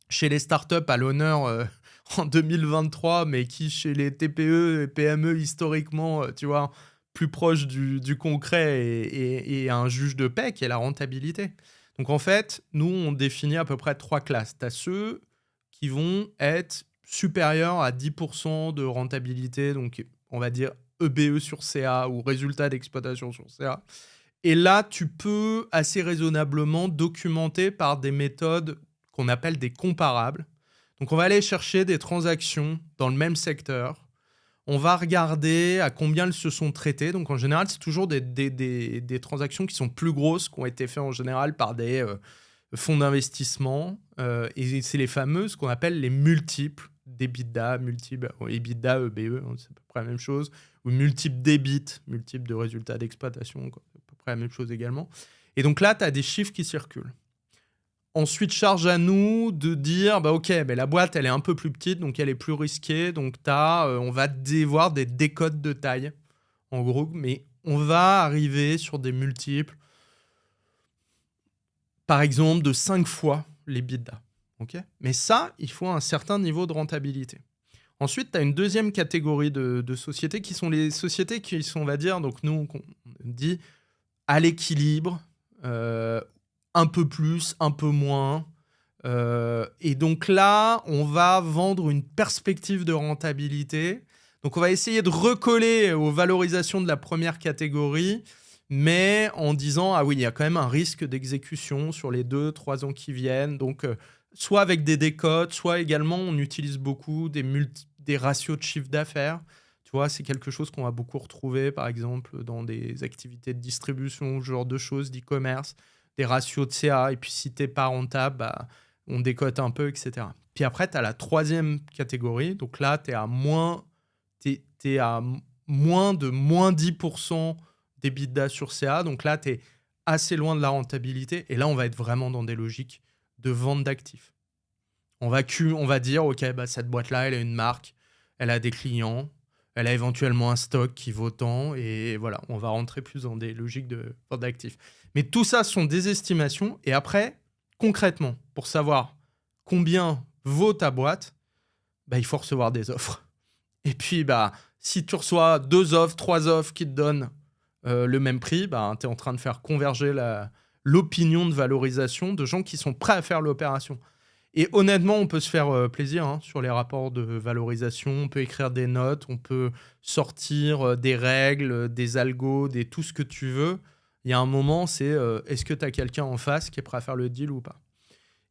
chez les startups à l'honneur en 2023, mais qui, chez les TPE et PME, historiquement, tu vois, plus proche du concret et un juge de paix, qui est la rentabilité. Donc en fait, nous, on définit à peu près 3 classes. Tu as ceux qui vont être supérieurs à 10% de rentabilité, donc on va dire EBE sur CA ou résultat d'exploitation sur CA. Et là, tu peux assez raisonnablement documenter par des méthodes qu'on appelle des comparables. Donc, on va aller chercher des transactions dans le même secteur. On va regarder à combien elles se sont traitées. Donc, en général, c'est toujours des transactions qui sont plus grosses, qui ont été faites en général par des fonds d'investissement. Et c'est les fameuses qu'on appelle les multiples d'EBITDA, multiples EBITDA, EBE, c'est à peu près la même chose, ou multiples d'EBIT, multiples de résultats d'exploitation, quoi. La même chose également. Et donc là, tu as des chiffres qui circulent. Ensuite, charge à nous de dire, bah ok, mais la boîte, elle est un peu plus petite, donc elle est plus risquée. Donc on va devoir des décodes de taille, en gros. Mais on va arriver sur des multiples, par exemple, de 5 fois les EBITDA. Okay, mais ça, il faut un certain niveau de rentabilité. Ensuite, tu as une deuxième catégorie de sociétés qui sont les sociétés qui sont, on va dire, donc nous, on dit à l'équilibre, un peu plus, un peu moins. Et donc là, on va vendre une perspective de rentabilité. Donc on va essayer de recoller aux valorisations de la première catégorie, mais en disant, ah oui, il y a quand même un risque d'exécution sur les 2-3 ans qui viennent. Donc, soit avec des décotes, soit également, on utilise beaucoup des ratios de chiffre d'affaires. Tu vois, c'est quelque chose qu'on va beaucoup retrouver, par exemple, dans des activités de distribution, ce genre de choses, d'e-commerce, des ratios de CA. Et puis, si tu n'es pas rentable, bah, on décote un peu, etc. Puis après, tu as la troisième catégorie. Donc là, tu es à moins de moins 10% d'EBITDA sur CA. Donc là, tu es assez loin de la rentabilité. Et là, on va être vraiment dans des logiques de vente d'actifs. On va dire, OK, bah, cette boîte-là, elle a une marque, elle a des clients, elle a éventuellement un stock qui vaut tant, et voilà, on va rentrer plus dans des logiques de vente d'actifs. Mais tout ça sont des estimations, et après, concrètement, pour savoir combien vaut ta boîte, bah, il faut recevoir des offres. Et puis, bah, si tu reçois 2 offres, 3 offres qui te donnent le même prix, bah, tu es en train de faire converger l'opinion de valorisation de gens qui sont prêts à faire l'opération. Et honnêtement, on peut se faire plaisir sur les rapports de valorisation. On peut écrire des notes, on peut sortir des règles, des algos, tout ce que tu veux. Il y a un moment, c'est est-ce que tu as quelqu'un en face qui est prêt à faire le deal ou pas?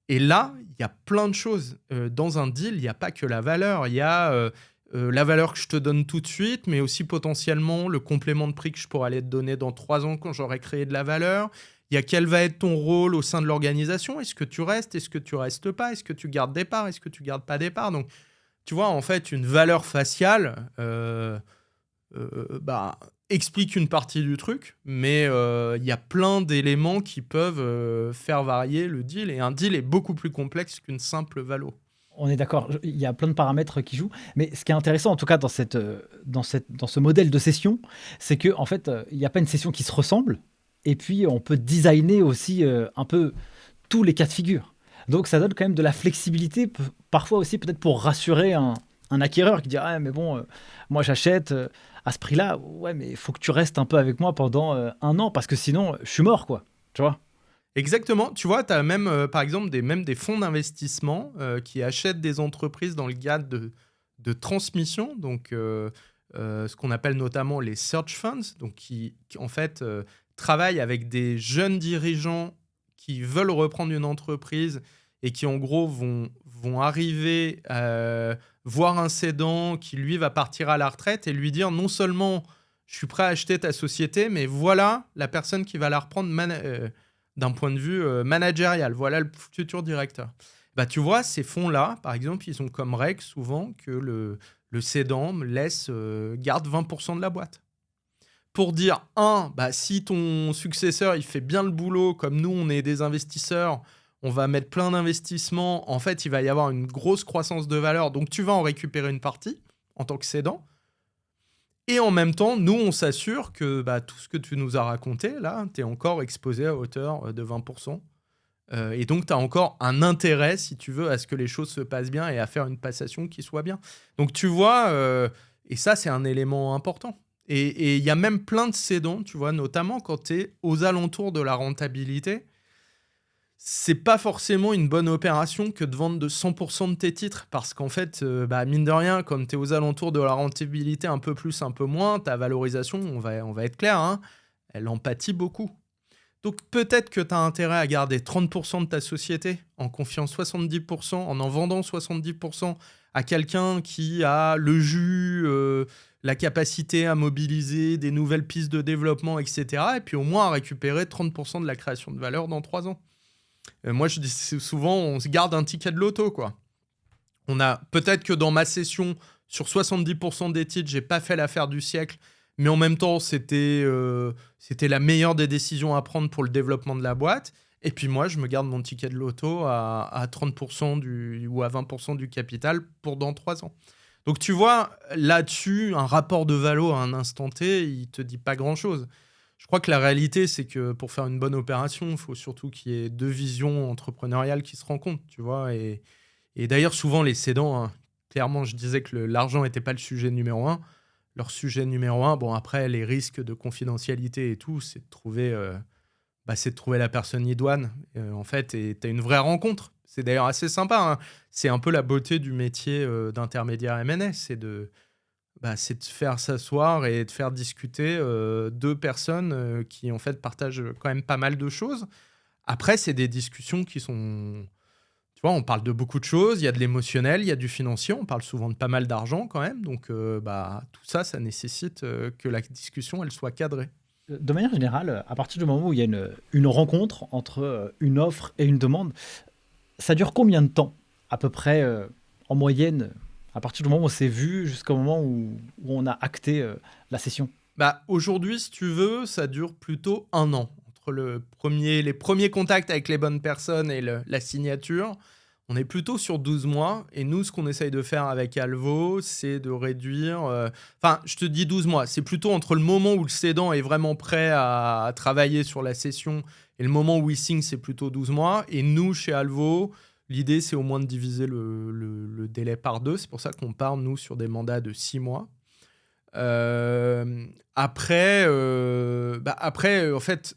Et là, il y a plein de choses. Dans un deal, il n'y a pas que la valeur. Il y a la valeur que je te donne tout de suite, mais aussi potentiellement le complément de prix que je pourrais aller te donner dans 3 ans quand j'aurai créé de la valeur. Il y a quel va être ton rôle au sein de l'organisation. Est-ce que tu restes? Est-ce que tu restes pas? Est-ce que tu gardes des parts? Est-ce que tu gardes pas des parts? Donc, tu vois, en fait, une valeur faciale explique une partie du truc, mais il y a plein d'éléments qui peuvent faire varier le deal. Et un deal est beaucoup plus complexe qu'une simple valo. On est d'accord, il y a plein de paramètres qui jouent. Mais ce qui est intéressant, en tout cas, dans ce modèle de session, c'est qu'en fait, il n'y a pas une session qui se ressemble. Et puis, on peut designer aussi un peu tous les cas de figure. Donc, ça donne quand même de la flexibilité, parfois aussi peut-être pour rassurer un acquéreur qui dit « Ah, mais bon, moi j'achète à ce prix-là. Ouais, mais il faut que tu restes un peu avec moi pendant 1 an, parce que sinon, je suis mort, quoi. » Tu vois? Exactement. Tu vois, tu as même, par exemple, des fonds d'investissement qui achètent des entreprises dans le cadre de transmission, donc ce qu'on appelle notamment les search funds, donc qui en fait travaillent avec des jeunes dirigeants qui veulent reprendre une entreprise et qui en gros vont arriver à voir un cédant qui lui va partir à la retraite et lui dire non seulement je suis prêt à acheter ta société, mais voilà la personne qui va la reprendre d'un point de vue managérial, voilà le futur directeur. Bah, tu vois, ces fonds-là, par exemple, ils ont comme règle souvent que le cédant garde 20% de la boîte. Pour dire, bah, si ton successeur il fait bien le boulot, comme nous, on est des investisseurs, on va mettre plein d'investissements, en fait, il va y avoir une grosse croissance de valeur, donc tu vas en récupérer une partie en tant que cédant. Et en même temps, nous, on s'assure que tout ce que tu nous as raconté, là, tu es encore exposé à hauteur de 20%. Et donc, tu as encore un intérêt, si tu veux, à ce que les choses se passent bien et à faire une passation qui soit bien. Donc, tu vois, et ça, c'est un élément important. Et il y a même plein de cédants, tu vois, notamment quand tu es aux alentours de la rentabilité. C'est pas forcément une bonne opération que de vendre de 100% de tes titres parce qu'en fait, mine de rien, quand tu es aux alentours de la rentabilité un peu plus, un peu moins, ta valorisation, on va être clair, hein, elle en pâtit beaucoup. Donc peut-être que tu as intérêt à garder 30% de ta société en confiant 70%, en vendant 70% à quelqu'un qui a le jus, la capacité à mobiliser des nouvelles pistes de développement, etc. Et puis au moins à récupérer 30% de la création de valeur dans 3 ans. Moi, je dis souvent, on se garde un ticket de loto, quoi. Peut-être que dans ma session, sur 70% des titres, j'ai pas fait l'affaire du siècle, mais en même temps, c'était la meilleure des décisions à prendre pour le développement de la boîte. Et puis moi, je me garde mon ticket de loto à 30% ou à 20% du capital pour dans 3 ans. Donc tu vois, là-dessus, un rapport de valo à un instant T, il te dit pas grand-chose. Je crois que la réalité, c'est que pour faire une bonne opération, il faut surtout qu'il y ait 2 visions entrepreneuriales qui se rencontrent, tu vois. Et d'ailleurs, souvent, les cédants, hein, clairement, je disais que l'argent n'était pas le sujet numéro 1. Leur sujet numéro 1, bon, après, les risques de confidentialité et tout, c'est de trouver la personne idoine, en fait, et tu as une vraie rencontre. C'est d'ailleurs assez sympa, hein. C'est un peu la beauté du métier d'intermédiaire M&A, c'est de faire s'asseoir et de faire discuter 2 personnes qui, en fait, partagent quand même pas mal de choses. Après, c'est des discussions qui sont... Tu vois, on parle de beaucoup de choses, il y a de l'émotionnel, il y a du financier, on parle souvent de pas mal d'argent quand même. Donc, tout ça, ça nécessite que la discussion, elle soit cadrée. De manière générale, à partir du moment où il y a une rencontre entre une offre et une demande, ça dure combien de temps, à peu près, en moyenne, à partir du moment où on s'est vu jusqu'au moment où on a acté la session? Aujourd'hui, si tu veux, ça dure plutôt 1 an. Entre les premiers contacts avec les bonnes personnes et la signature, on est plutôt sur 12 mois. Et nous, ce qu'on essaye de faire avec Alvo, c'est de réduire... Enfin, je te dis 12 mois. C'est plutôt entre le moment où le cédant est vraiment prêt à travailler sur la session et le moment où il signe, c'est plutôt 12 mois. Et nous, chez Alvo, l'idée, c'est au moins de diviser le délai par 2. C'est pour ça qu'on part, nous, sur des mandats de 6 mois. Après, en fait,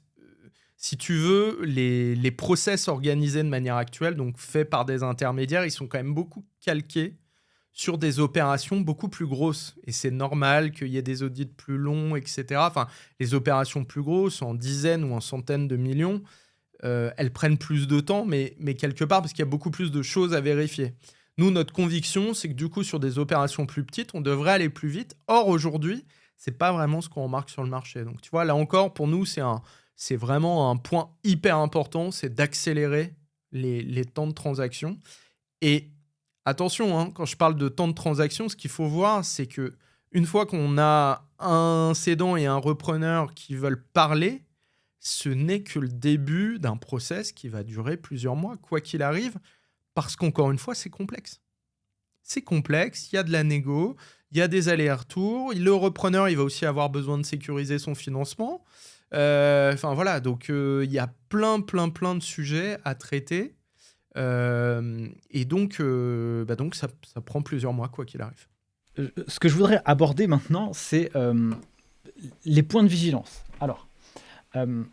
si tu veux, les process organisés de manière actuelle, donc faits par des intermédiaires, ils sont quand même beaucoup calqués sur des opérations beaucoup plus grosses. Et c'est normal qu'il y ait des audits plus longs, etc. Enfin, les opérations plus grosses, en dizaines ou en centaines de millions, elles prennent plus de temps, mais quelque part, parce qu'il y a beaucoup plus de choses à vérifier. Nous, notre conviction, c'est que du coup, sur des opérations plus petites, on devrait aller plus vite. Or, aujourd'hui, c'est pas vraiment ce qu'on remarque sur le marché. Donc, tu vois, là encore, pour nous, c'est vraiment un point hyper important, c'est d'accélérer les temps de transaction. Et attention, hein, quand je parle de temps de transaction, ce qu'il faut voir, c'est que une fois qu'on a un cédant et un repreneur qui veulent parler, ce n'est que le début d'un process qui va durer plusieurs mois, quoi qu'il arrive, parce qu'encore une fois, c'est complexe. C'est complexe, il y a de la négo, il y a des allers-retours, le repreneur, il va aussi avoir besoin de sécuriser son financement. Enfin voilà, donc il y a plein de sujets à traiter. Et donc ça prend plusieurs mois, quoi qu'il arrive. Ce que je voudrais aborder maintenant, c'est les points de vigilance. Alors, un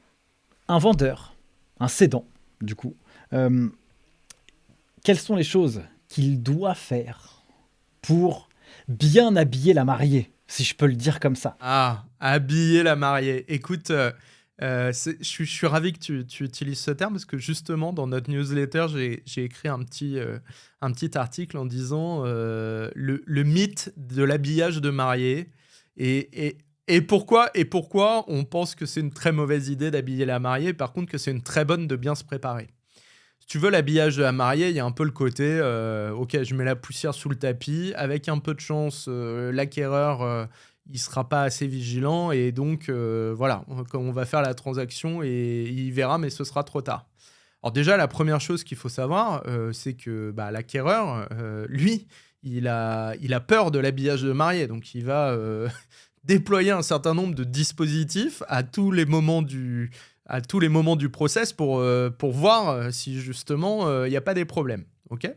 vendeur, un cédant, du coup, quelles sont les choses qu'il doit faire pour bien habiller la mariée, si je peux le dire comme ça? Ah, habiller la mariée. Écoute, je suis ravi que tu utilises ce terme parce que justement, dans notre newsletter, j'ai écrit un petit article en disant le mythe de l'habillage de mariée et pourquoi on pense que c'est une très mauvaise idée d'habiller la mariée, par contre que c'est une très bonne de bien se préparer. Si tu veux, l'habillage de la mariée, il y a un peu le côté ok, je mets la poussière sous le tapis, avec un peu de chance, l'acquéreur il sera pas assez vigilant et donc voilà, quand on va faire la transaction et il verra, mais ce sera trop tard. Alors déjà, la première chose qu'il faut savoir, c'est que l'acquéreur, lui, il a peur de l'habillage de mariée, donc il va déployer un certain nombre de dispositifs à tous les moments du process pour voir si justement il n'y a pas des problèmes. Ok?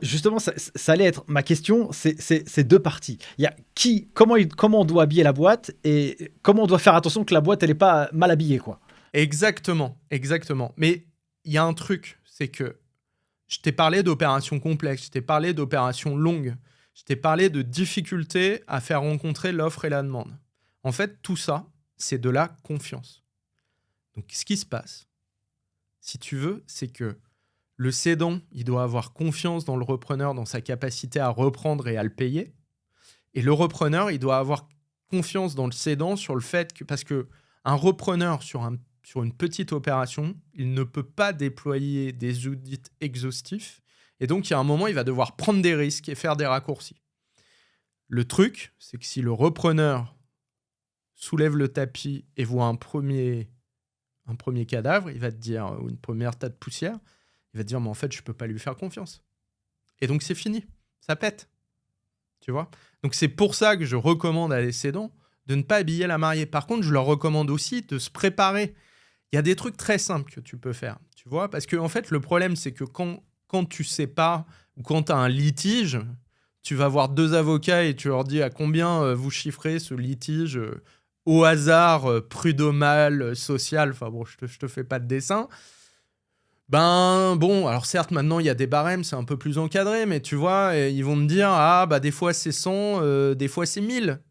Justement, ça allait être ma question, c'est deux parties. Il y a comment on doit habiller la boîte et comment on doit faire attention que la boîte, elle n'est pas mal habillée, quoi. Exactement. Mais il y a un truc, c'est que je t'ai parlé d'opérations complexes, je t'ai parlé d'opérations longues, je t'ai parlé de difficultés à faire rencontrer l'offre et la demande. En fait, tout ça, c'est de la confiance. Donc, ce qui se passe, si tu veux, c'est que le cédant, il doit avoir confiance dans le repreneur, dans sa capacité à reprendre et à le payer. Et le repreneur, il doit avoir confiance dans le cédant sur le fait que... Parce qu'un repreneur sur une petite opération, il ne peut pas déployer des audits exhaustifs. Et donc, il y a un moment, il va devoir prendre des risques et faire des raccourcis. Le truc, c'est que si le repreneur soulève le tapis et voit un premier cadavre, il va te dire, ou une première tas de poussière, il va te dire, mais en fait, je ne peux pas lui faire confiance. Et donc, c'est fini. Ça pète. Tu vois ? Donc, c'est pour ça que je recommande à les cédants de ne pas habiller la mariée. Par contre, je leur recommande aussi de se préparer. Il y a des trucs très simples que tu peux faire. Tu vois ? Parce que, en fait, le problème, c'est que quand tu sais pas, ou quand tu as un litige, tu vas voir 2 avocats et tu leur dis à combien vous chiffrez ce litige au hasard, prud'homal, social. Enfin bon, je te fais pas de dessin. Ben bon, alors certes, maintenant, il y a des barèmes, c'est un peu plus encadré, mais tu vois, ils vont me dire, ah, bah des fois c'est 100, des fois c'est 1000.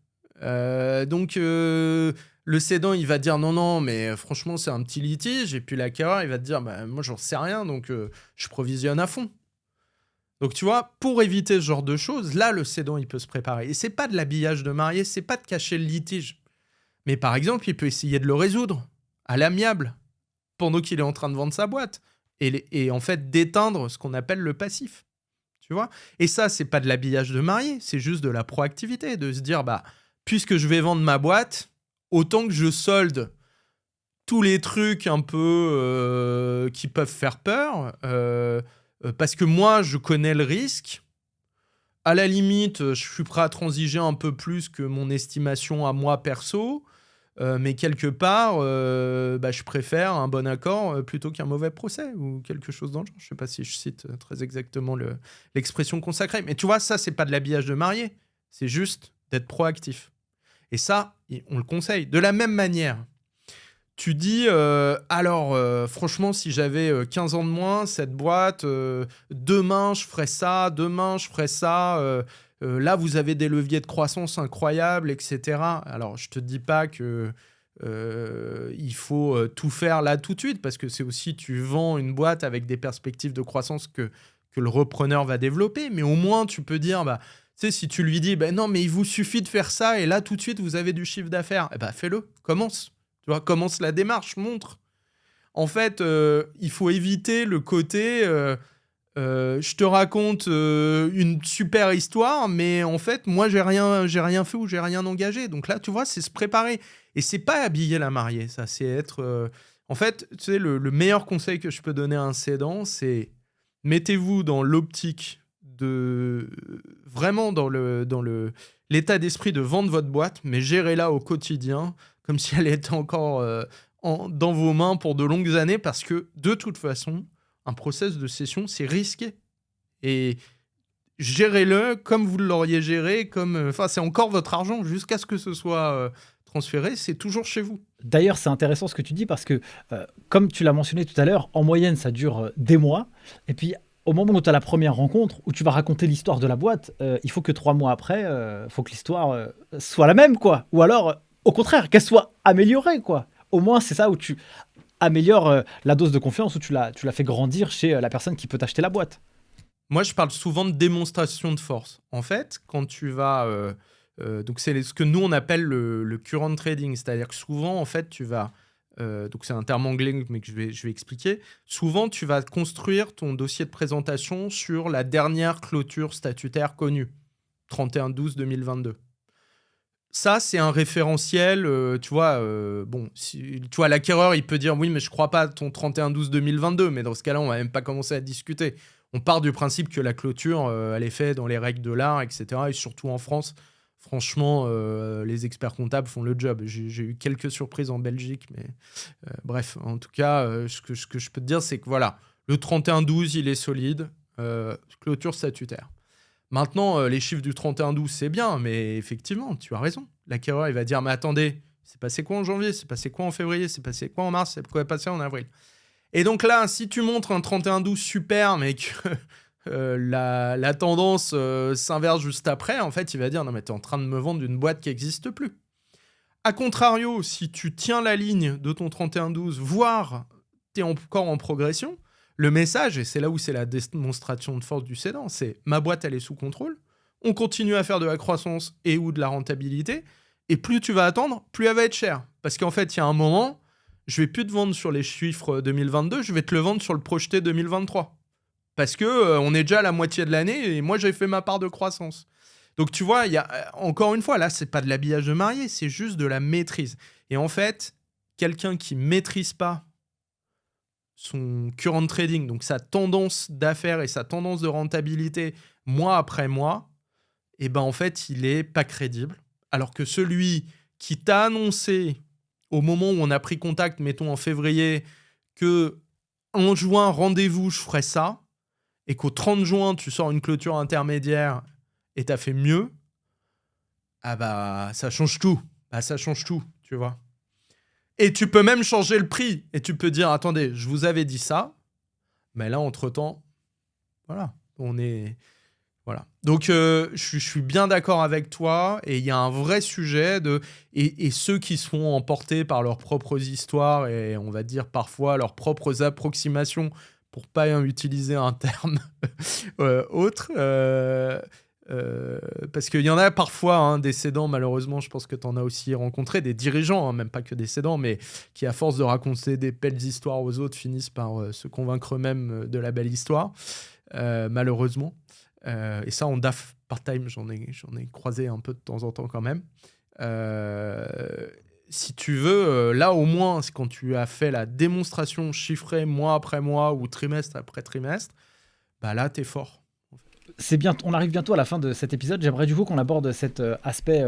Donc, le cédant, il va dire, non, mais franchement, c'est un petit litige. Et puis l'acquéreur, il va te dire, bah moi, j'en sais rien, donc je provisionne à fond. Donc, tu vois, pour éviter ce genre de choses, là, le cédant, il peut se préparer. Et c'est pas de l'habillage de mariée, c'est pas de cacher le litige. Mais par exemple, il peut essayer de le résoudre à l'amiable pendant qu'il est en train de vendre sa boîte. Et en fait, d'éteindre ce qu'on appelle le passif. Tu vois ? Et ça, c'est pas de l'habillage de mariée, c'est juste de la proactivité, de se dire, bah, puisque je vais vendre ma boîte, autant que je solde tous les trucs un peu qui peuvent faire peur, parce que moi, je connais le risque. À la limite, je suis prêt à transiger un peu plus que mon estimation à moi perso. Mais quelque part, bah, je préfère un bon accord plutôt qu'un mauvais procès ou quelque chose dans le genre. Je ne sais pas si je cite très exactement l'expression consacrée. Mais tu vois, ça, c'est pas de l'habillage de mariée. C'est juste d'être proactif. Et ça, on le conseille. De la même manière, tu dis, franchement, si j'avais 15 ans de moins, cette boîte, demain, je ferais ça, là, vous avez des leviers de croissance incroyables, etc. Alors, je ne te dis pas que il faut tout faire là tout de suite, parce que c'est aussi, tu vends une boîte avec des perspectives de croissance que le repreneur va développer, mais au moins, tu peux dire, bah, tu sais, si tu lui dis, non, mais il vous suffit de faire ça, et là, tout de suite, vous avez du chiffre d'affaires, fais-le, commence. Tu vois, commence la démarche, montre. En fait, il faut éviter le côté... je te raconte une super histoire, mais en fait, moi, j'ai rien fait ou j'ai rien engagé. Donc là, tu vois, c'est se préparer. Et c'est pas habiller la mariée, ça. C'est être... En fait, tu sais, le meilleur conseil que je peux donner à un cédant, c'est mettez-vous dans l'optique de... Vraiment dans l'état d'esprit de vendre votre boîte, mais gérez-la au quotidien, comme si elle était encore dans vos mains pour de longues années, parce que, de toute façon... Un process de cession, c'est risqué. Et gérez-le comme vous l'auriez géré, c'est encore votre argent, jusqu'à ce que ce soit transféré, c'est toujours chez vous. D'ailleurs, c'est intéressant ce que tu dis parce que, comme tu l'as mentionné tout à l'heure, en moyenne, ça dure des mois. Et puis, au moment où tu as la première rencontre, où tu vas raconter l'histoire de la boîte, il faut que 3 mois après, il faut que l'histoire soit la même, quoi. Ou alors, au contraire, qu'elle soit améliorée, quoi. Au moins, c'est ça où tu améliores la dose de confiance, où tu la fais grandir chez la personne qui peut t'acheter la boîte. Moi, je parle souvent de démonstration de force. En fait, quand tu vas... donc, c'est ce que nous, on appelle le current trading. C'est-à-dire que souvent, en fait, tu vas... donc, c'est un terme anglais, mais que je vais expliquer. Souvent, tu vas construire ton dossier de présentation sur la dernière clôture statutaire connue, 31/12/2022. Ça, c'est un référentiel, tu vois, tu vois, l'acquéreur, il peut dire, oui, mais je ne crois pas à ton 31/12/2022, mais dans ce cas-là, on ne va même pas commencer à discuter. On part du principe que la clôture, elle est faite dans les règles de l'art, etc., et surtout en France, Franchement, les experts comptables font le job. J'ai eu quelques surprises en Belgique, mais bref, en tout cas, ce que je peux te dire, c'est que voilà, le 31-12, il est solide. Clôture statutaire. Maintenant, les chiffres du 31-12, c'est bien, mais effectivement, tu as raison. L'acquéreur, il va dire, mais attendez, c'est passé quoi en janvier? C'est passé quoi en février? C'est passé quoi en mars? C'est quoi passé en avril? Et donc là, si tu montres un 31-12 super, mais que la tendance s'inverse juste après, en fait, il va dire, non mais t'es en train de me vendre une boîte qui n'existe plus. A contrario, si tu tiens la ligne de ton 31-12, voire t'es encore en progression, le message, et c'est là où c'est la démonstration de force du cédant, c'est ma boîte, elle est sous contrôle, on continue à faire de la croissance et ou de la rentabilité, et plus tu vas attendre, plus elle va être chère. Parce qu'en fait, il y a un moment, je vais plus te vendre sur les chiffres 2022, je vais te le vendre sur le projeté 2023. Parce que on est déjà à la moitié de l'année, et moi, j'ai fait ma part de croissance. Donc, tu vois, il y a, encore une fois, là, c'est pas de l'habillage de mariée, c'est juste de la maîtrise. Et en fait, quelqu'un qui maîtrise pas son current trading, donc sa tendance d'affaires et sa tendance de rentabilité mois après mois, et ben en fait, il est pas crédible. Alors que celui qui t'a annoncé au moment où on a pris contact, mettons en février, que en juin, rendez-vous, je ferai ça, et qu'au 30 juin, tu sors une clôture intermédiaire et t'as fait mieux, ah bah ça change tout. Bah ça change tout, tu vois. Et tu peux même changer le prix. Et tu peux dire, attendez, je vous avais dit ça, mais là, entre-temps, voilà, on est... Voilà. Donc, je suis bien d'accord avec toi, et il y a un vrai sujet de... Et ceux qui sont emportés par leurs propres histoires, et on va dire parfois leurs propres approximations, pour pas utiliser un terme autre, parce qu'il y en a parfois, hein, des cédants, malheureusement, je pense que tu en as aussi rencontré, des dirigeants, hein, même pas que des cédants, mais qui, à force de raconter des belles histoires aux autres, finissent par se convaincre eux-mêmes de la belle histoire, malheureusement. Et ça, en DAF part-time, j'en ai croisé un peu de temps en temps quand même. Si tu veux, là au moins, c'est quand tu as fait la démonstration chiffrée mois après mois ou trimestre après trimestre, bah là, t'es fort. C'est bien, on arrive bientôt à la fin de cet épisode. J'aimerais du coup qu'on aborde cet aspect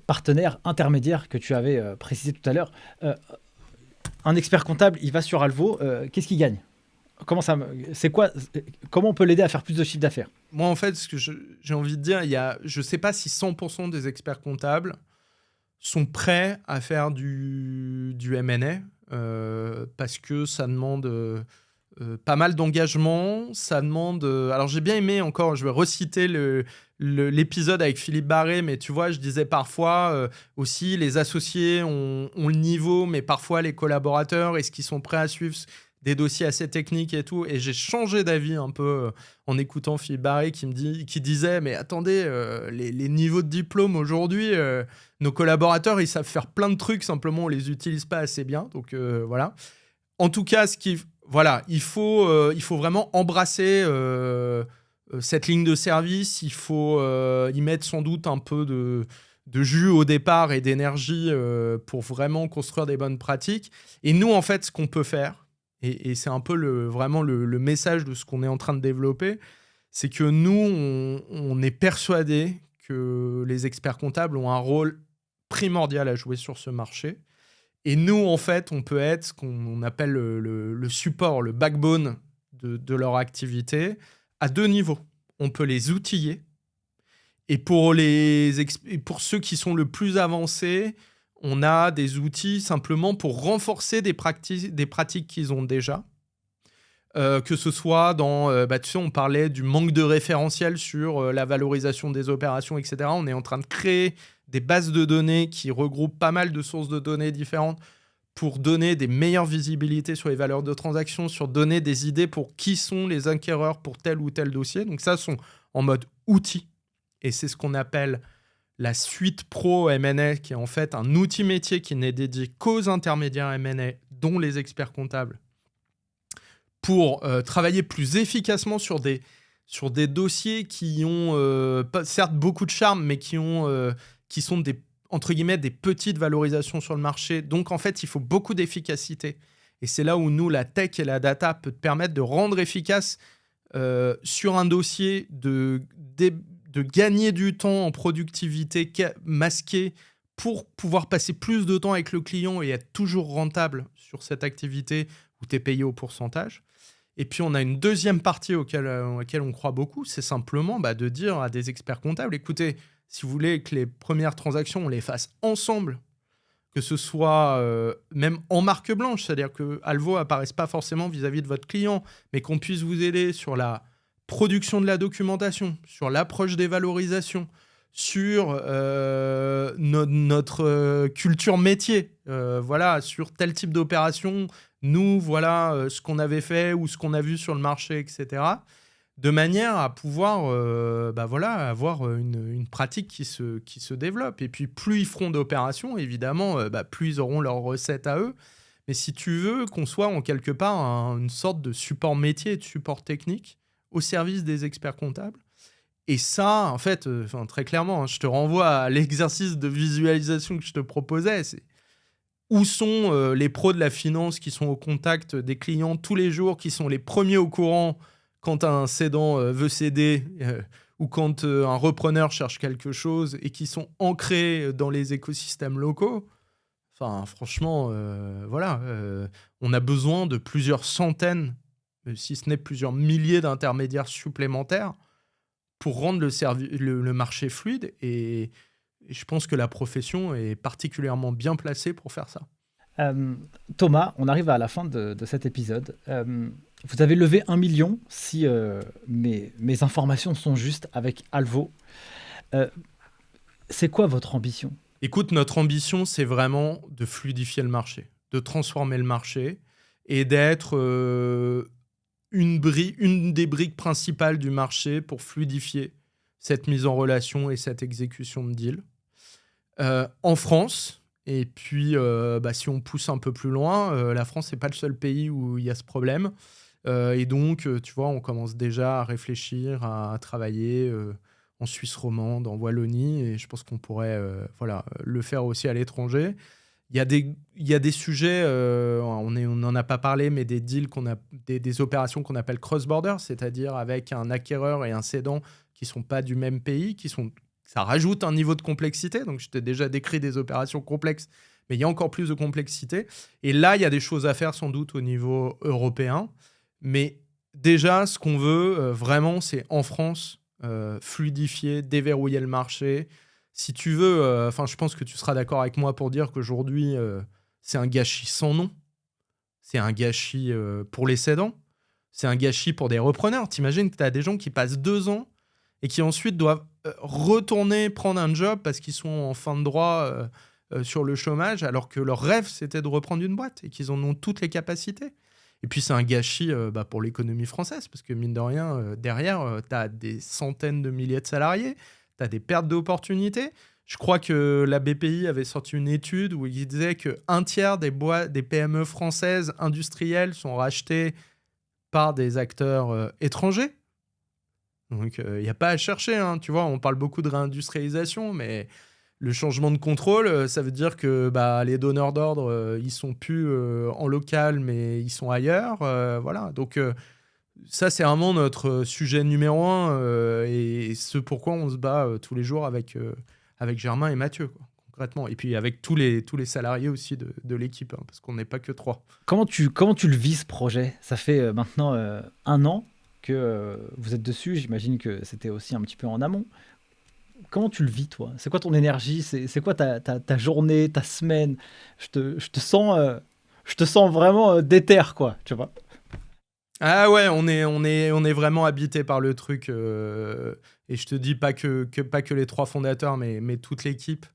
partenaire intermédiaire que tu avais précisé tout à l'heure. Un expert comptable, il va sur Alvo, qu'est-ce qu'il gagne? Comment on peut l'aider à faire plus de chiffre d'affaires? Moi, en fait, ce que j'ai envie de dire, je ne sais pas si 100% des experts comptables sont prêts à faire du M&A, parce que ça demande pas mal d'engagement. Ça demande... alors, j'ai bien aimé encore, je vais reciter l'épisode avec Philippe Barré, mais tu vois, je disais parfois aussi, les associés ont le niveau, mais parfois les collaborateurs, est-ce qu'ils sont prêts à suivre des dossiers assez techniques et tout, et j'ai changé d'avis un peu en écoutant Philippe Barré qui disait, mais attendez, les niveaux de diplôme aujourd'hui, nos collaborateurs, ils savent faire plein de trucs, simplement on les utilise pas assez bien, donc voilà. En tout cas, il faut vraiment embrasser cette ligne de service, il faut y mettre sans doute un peu de jus au départ et d'énergie pour vraiment construire des bonnes pratiques. Et nous, en fait, ce qu'on peut faire, et c'est un peu vraiment le message de ce qu'on est en train de développer, c'est que nous, on est persuadés que les experts comptables ont un rôle primordial à jouer sur ce marché. Et nous, en fait, on peut être ce qu'on appelle le support, le backbone de leur activité à deux niveaux. On peut les outiller. Et pour ceux qui sont le plus avancés, on a des outils simplement pour renforcer des pratiques qu'ils ont déjà. Que ce soit dans... tu sais, on parlait du manque de référentiel sur la valorisation des opérations, etc. On est en train de créer des bases de données qui regroupent pas mal de sources de données différentes pour donner des meilleures visibilités sur les valeurs de transaction, sur donner des idées pour qui sont les acquéreurs pour tel ou tel dossier. Donc ça, sont en mode outil. Et c'est ce qu'on appelle la suite pro M&A, qui est en fait un outil métier qui n'est dédié qu'aux intermédiaires M&A, dont les experts comptables, pour travailler plus efficacement sur des dossiers qui ont certes beaucoup de charme, mais qui sont entre guillemets des petites valorisations sur le marché. Donc en fait, il faut beaucoup d'efficacité. Et c'est là où nous, la tech et la data, peut te permettre de rendre efficace sur un dossier de de gagner du temps en productivité masquée pour pouvoir passer plus de temps avec le client et être toujours rentable sur cette activité où tu es payé au pourcentage. Et puis, on a une deuxième partie auquel on croit beaucoup, c'est simplement de dire à des experts comptables, écoutez, si vous voulez que les premières transactions, on les fasse ensemble, que ce soit même en marque blanche, c'est-à-dire que Alvo apparaisse pas forcément vis-à-vis de votre client, mais qu'on puisse vous aider sur la production de la documentation, sur l'approche des valorisations, sur notre culture métier, voilà, sur tel type d'opération, nous, voilà ce qu'on avait fait ou ce qu'on a vu sur le marché, etc. De manière à pouvoir voilà, avoir une pratique qui se développe. Et puis, plus ils feront d'opérations, évidemment, plus ils auront leurs recettes à eux. Mais si tu veux qu'on soit en quelque part une sorte de support métier et de support technique au service des experts comptables. Et ça, en fait, très clairement, hein, je te renvoie à l'exercice de visualisation que je te proposais. C'est où sont les pros de la finance qui sont au contact des clients tous les jours, qui sont les premiers au courant quand un cédant veut céder ou quand un repreneur cherche quelque chose et qui sont ancrés dans les écosystèmes locaux. Enfin, franchement, voilà, on a besoin de plusieurs centaines, si ce n'est plusieurs milliers d'intermédiaires supplémentaires pour rendre le marché fluide. Et je pense que la profession est particulièrement bien placée pour faire ça. Thomas, on arrive à la fin de cet épisode. Vous avez levé 1 million, si mes informations sont justes, avec Alvo. C'est quoi votre ambition ? Écoute, notre ambition, c'est vraiment de fluidifier le marché, de transformer le marché et d'être une des briques principales du marché pour fluidifier cette mise en relation et cette exécution de deal. En France, et puis si on pousse un peu plus loin, la France n'est pas le seul pays où il y a ce problème. Et donc, tu vois, on commence déjà à réfléchir, à travailler en Suisse romande, en Wallonie, et je pense qu'on pourrait le faire aussi à l'étranger. Il y a des sujets, on n'en a pas parlé, mais des deals des opérations qu'on appelle cross-border, c'est-à-dire avec un acquéreur et un cédant qui ne sont pas du même pays, ça rajoute un niveau de complexité. Donc, je t'ai déjà décrit des opérations complexes, mais il y a encore plus de complexité. Et là, il y a des choses à faire sans doute au niveau européen. Mais déjà, ce qu'on veut vraiment, c'est en France, fluidifier, déverrouiller le marché. Si tu veux, je pense que tu seras d'accord avec moi pour dire qu'aujourd'hui, c'est un gâchis sans nom. C'est un gâchis pour les cédants. C'est un gâchis pour des repreneurs. T'imagines que tu as des gens qui passent 2 ans et qui ensuite doivent retourner prendre un job parce qu'ils sont en fin de droit sur le chômage, alors que leur rêve, c'était de reprendre une boîte et qu'ils en ont toutes les capacités. Et puis, c'est un gâchis pour l'économie française, parce que mine de rien, derrière, tu as des centaines de milliers de salariés, tu as des pertes d'opportunités. Je crois que la BPI avait sorti une étude où il disait qu'un tiers des PME françaises industrielles sont rachetées par des acteurs étrangers. Donc, il n'y a pas à chercher, hein, tu vois, on parle beaucoup de réindustrialisation, mais le changement de contrôle, ça veut dire que les donneurs d'ordre, ils sont plus en local, mais ils sont ailleurs. Voilà. Donc, ça, c'est vraiment notre sujet numéro 1 et ce pourquoi on se bat tous les jours avec Germain et Mathieu, quoi, concrètement. Et puis avec tous les salariés aussi de l'équipe, hein, parce qu'on n'est pas que 3. Comment tu le vis, ce projet ? Ça fait maintenant 1 an que vous êtes dessus. J'imagine que c'était aussi un petit peu en amont. Comment tu le vis, toi ? C'est quoi ton énergie ? C'est quoi ta journée, ta semaine ? Je te sens vraiment déter, quoi, tu vois. Ah ouais, on est vraiment habité par le truc. Et je te dis pas que les 3 fondateurs, mais toute l'équipe.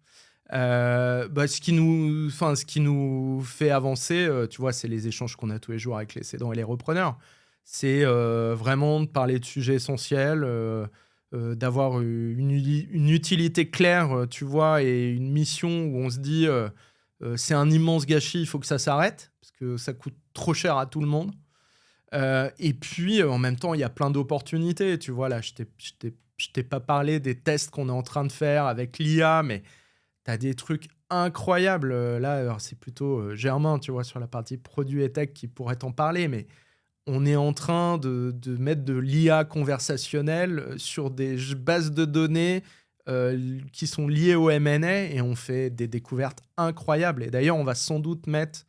Ce qui nous fait avancer, tu vois, c'est les échanges qu'on a tous les jours avec les cédants et les repreneurs. C'est vraiment de parler de sujets essentiels, d'avoir une utilité claire, tu vois, et une mission où on se dit c'est un immense gâchis, il faut que ça s'arrête, parce que ça coûte trop cher à tout le monde. Et puis, en même temps, il y a plein d'opportunités. Tu vois, là, je t'ai pas parlé des tests qu'on est en train de faire avec l'IA, mais tu as des trucs incroyables. Là, alors, c'est plutôt Germain, tu vois, sur la partie produit et tech qui pourrait t'en parler, mais on est en train de mettre de l'IA conversationnelle sur des bases de données qui sont liées au M&A et on fait des découvertes incroyables. Et d'ailleurs, on va sans doute mettre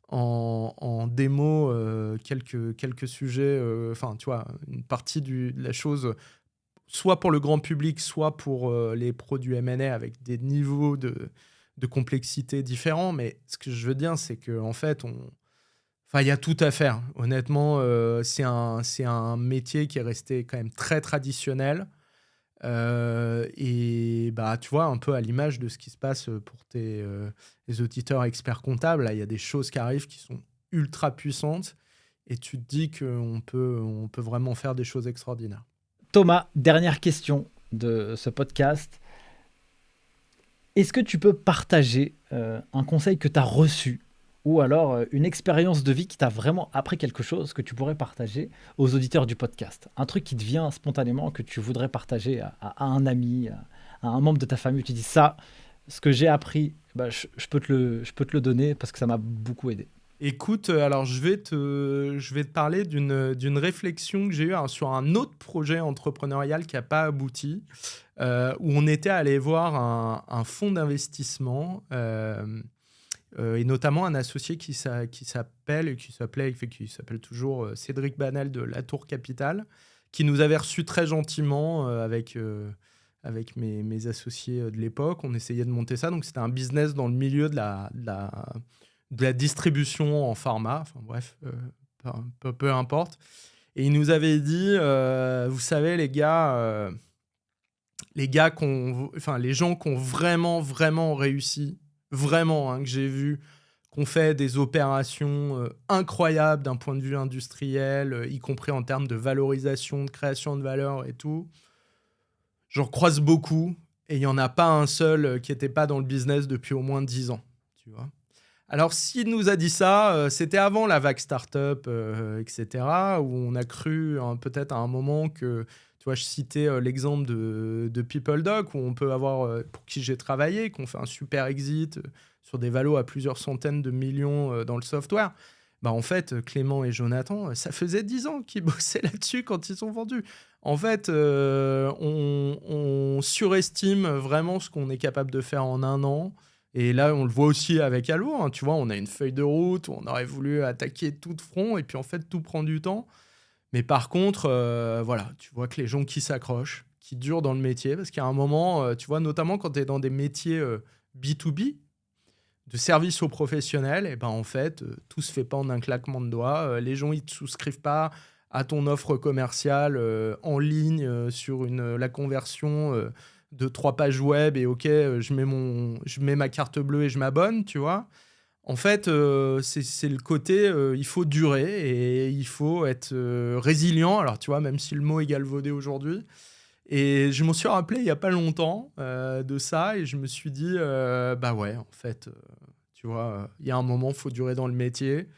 en démo quelques sujets, enfin, tu vois, une partie de la chose, soit pour le grand public, soit pour les produits M&A avec des niveaux de complexité différents. Mais ce que je veux dire, c'est qu'en fait, enfin, il y a tout à faire. Honnêtement, c'est un métier qui est resté quand même très traditionnel. Et bah, tu vois, un peu à l'image de ce qui se passe pour les auditeurs experts comptables, là, il y a des choses qui arrivent qui sont ultra puissantes et tu te dis on peut vraiment faire des choses extraordinaires. Thomas, dernière question de ce podcast. Est-ce que tu peux partager un conseil que tu as reçu ou alors une expérience de vie qui t'a vraiment appris quelque chose que tu pourrais partager aux auditeurs du podcast? Un truc qui te vient spontanément, que tu voudrais partager à un ami, à un membre de ta famille, où tu dis ça, ce que j'ai appris, bah, je peux te le donner parce que ça m'a beaucoup aidé. Écoute, alors je vais te parler d'une réflexion que j'ai eue sur un autre projet entrepreneurial qui n'a pas abouti, où on était allé voir un fonds d'investissement, et notamment un associé qui s'appelle toujours Cédric Banel de Latour Capital, qui nous avait reçus très gentiment avec mes associés de l'époque. On essayait de monter ça. Donc, c'était un business dans le milieu de la distribution en pharma. Enfin, bref, peu importe. Et il nous avait dit, vous savez, les gens qui ont vraiment, vraiment réussi, vraiment, hein, que j'ai vu, qu'on fait des opérations incroyables d'un point de vue industriel, y compris en termes de valorisation, de création de valeur et tout. J'en croise beaucoup et il n'y en a pas un seul qui n'était pas dans le business depuis au moins 10 ans, tu vois. Alors, s'il nous a dit ça, c'était avant la vague startup, etc., où on a cru peut-être à un moment que, tu vois, je citais l'exemple de PeopleDoc, où on peut avoir, pour qui j'ai travaillé, qu'on fait un super exit sur des valos à plusieurs centaines de millions dans le software. Bah, en fait, Clément et Jonathan, ça faisait 10 ans qu'ils bossaient là-dessus quand ils sont vendus. En fait, on surestime vraiment ce qu'on est capable de faire en un an. Et là, on le voit aussi avec Allo, hein, tu vois, on a une feuille de route où on aurait voulu attaquer tout de front, et puis en fait, tout prend du temps. Mais par contre, voilà, tu vois que les gens qui s'accrochent, qui durent dans le métier, parce qu'il y a un moment, tu vois, notamment quand tu es dans des métiers B2B, de service aux professionnels, et ben en fait, tout se fait pas en un claquement de doigts. Les gens, ils te souscrivent pas à ton offre commerciale en ligne sur la conversion de 3 pages web et OK, je mets ma carte bleue et je m'abonne, tu vois. En fait, c'est le côté, il faut durer et il faut être résilient. Alors, tu vois, même si le mot est galvaudé aujourd'hui. Et je m'en suis rappelé il y a pas longtemps de ça et je me suis dit, bah ouais, en fait, tu vois, il y a un moment, il faut durer dans le métier.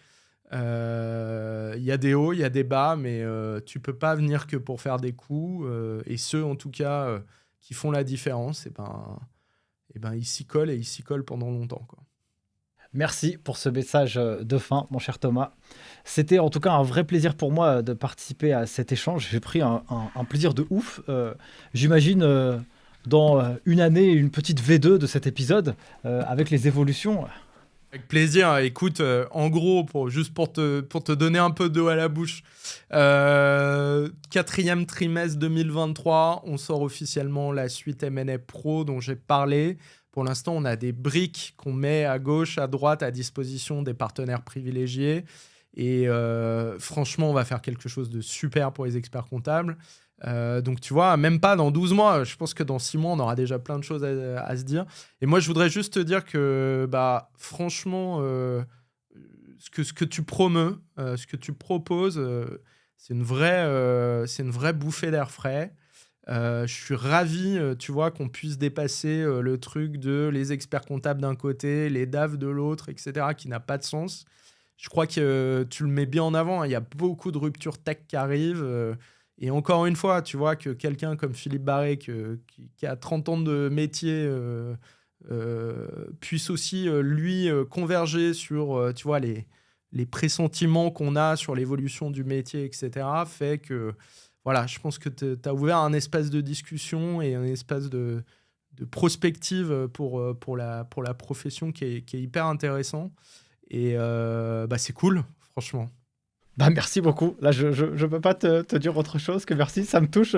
Il y a des hauts, il y a des bas, mais tu peux pas venir que pour faire des coups. Et ceux, en tout cas, qui font la différence, et ben, ils s'y collent et ils s'y collent pendant longtemps, quoi. Merci pour ce message de fin, mon cher Thomas. C'était en tout cas un vrai plaisir pour moi de participer à cet échange. J'ai pris un plaisir de ouf. J'imagine dans une année, une petite V2 de cet épisode avec les évolutions. Avec plaisir. Écoute, en gros, juste pour te donner un peu d'eau à la bouche, 4e trimestre 2023, on sort officiellement la suite M&A Pro dont j'ai parlé. Pour l'instant, on a des briques qu'on met à gauche, à droite, à disposition des partenaires privilégiés. Et franchement, on va faire quelque chose de super pour les experts comptables. Donc, tu vois, même pas dans 12 mois. Je pense que dans 6 mois, on aura déjà plein de choses à se dire. Et moi, je voudrais juste te dire que, bah, franchement, ce que tu promeus, ce que tu proposes, c'est une vraie bouffée d'air frais. Je suis ravi, tu vois, qu'on puisse dépasser le truc de les experts comptables d'un côté, les DAF de l'autre, etc., qui n'a pas de sens. Je crois que tu le mets bien en avant, hein. Il y a beaucoup de ruptures tech qui arrivent. Et encore une fois, tu vois, que quelqu'un comme Philippe Barré, qui a 30 ans de métier, puisse aussi, lui, converger sur, tu vois, les pressentiments qu'on a sur l'évolution du métier, etc., fait que, voilà, je pense que tu as ouvert un espace de discussion et un espace de prospective pour la profession qui est hyper intéressant. Et c'est cool, franchement. Bah, merci beaucoup. Là, je ne peux pas te dire autre chose que merci. Ça me touche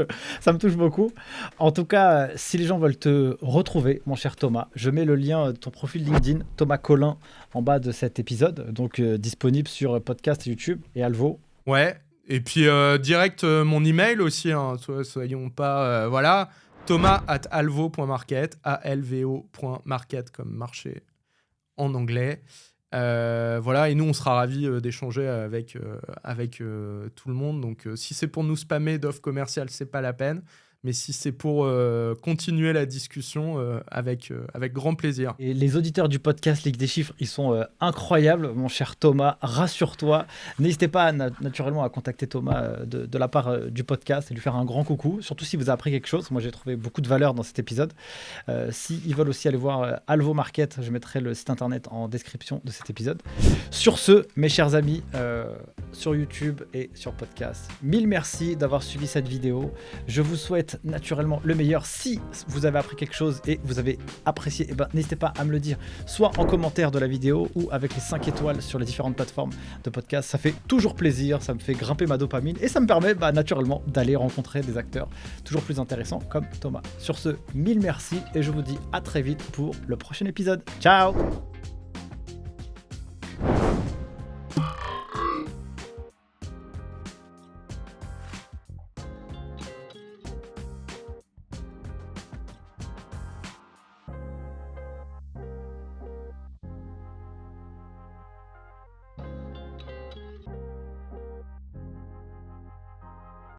beaucoup. En tout cas, si les gens veulent te retrouver, mon cher Thomas, je mets le lien de ton profil LinkedIn, Thomas Collin, en bas de cet épisode. Donc, disponible sur podcast, YouTube et Alvo. Ouais. Et puis, direct, mon email aussi. Hein, soyons pas... voilà. thomas@alvo.market, alvo.market comme marché en anglais. Voilà, et nous on sera ravis d'échanger avec tout le monde. Donc si c'est pour nous spammer d'offres commerciales, c'est pas la peine. Mais si c'est pour continuer la discussion, avec grand plaisir. Et les auditeurs du podcast Ligue des Chiffres, ils sont incroyables, mon cher Thomas. Rassure-toi. N'hésitez pas naturellement à contacter Thomas de la part du podcast et lui faire un grand coucou. Surtout si vous avez appris quelque chose. Moi, j'ai trouvé beaucoup de valeur dans cet épisode. S'ils veulent aussi aller voir Alvo Market, je mettrai le site internet en description de cet épisode. Sur ce, mes chers amis, sur YouTube et sur podcast, mille merci d'avoir suivi cette vidéo. Je vous souhaite naturellement le meilleur. Si vous avez appris quelque chose et vous avez apprécié, n'hésitez pas à me le dire, soit en commentaire de la vidéo ou avec les 5 étoiles sur les différentes plateformes de podcast. Ça fait toujours plaisir, ça me fait grimper ma dopamine et ça me permet naturellement d'aller rencontrer des acteurs toujours plus intéressants comme Thomas. Sur ce, mille merci et je vous dis à très vite pour le prochain épisode. Ciao!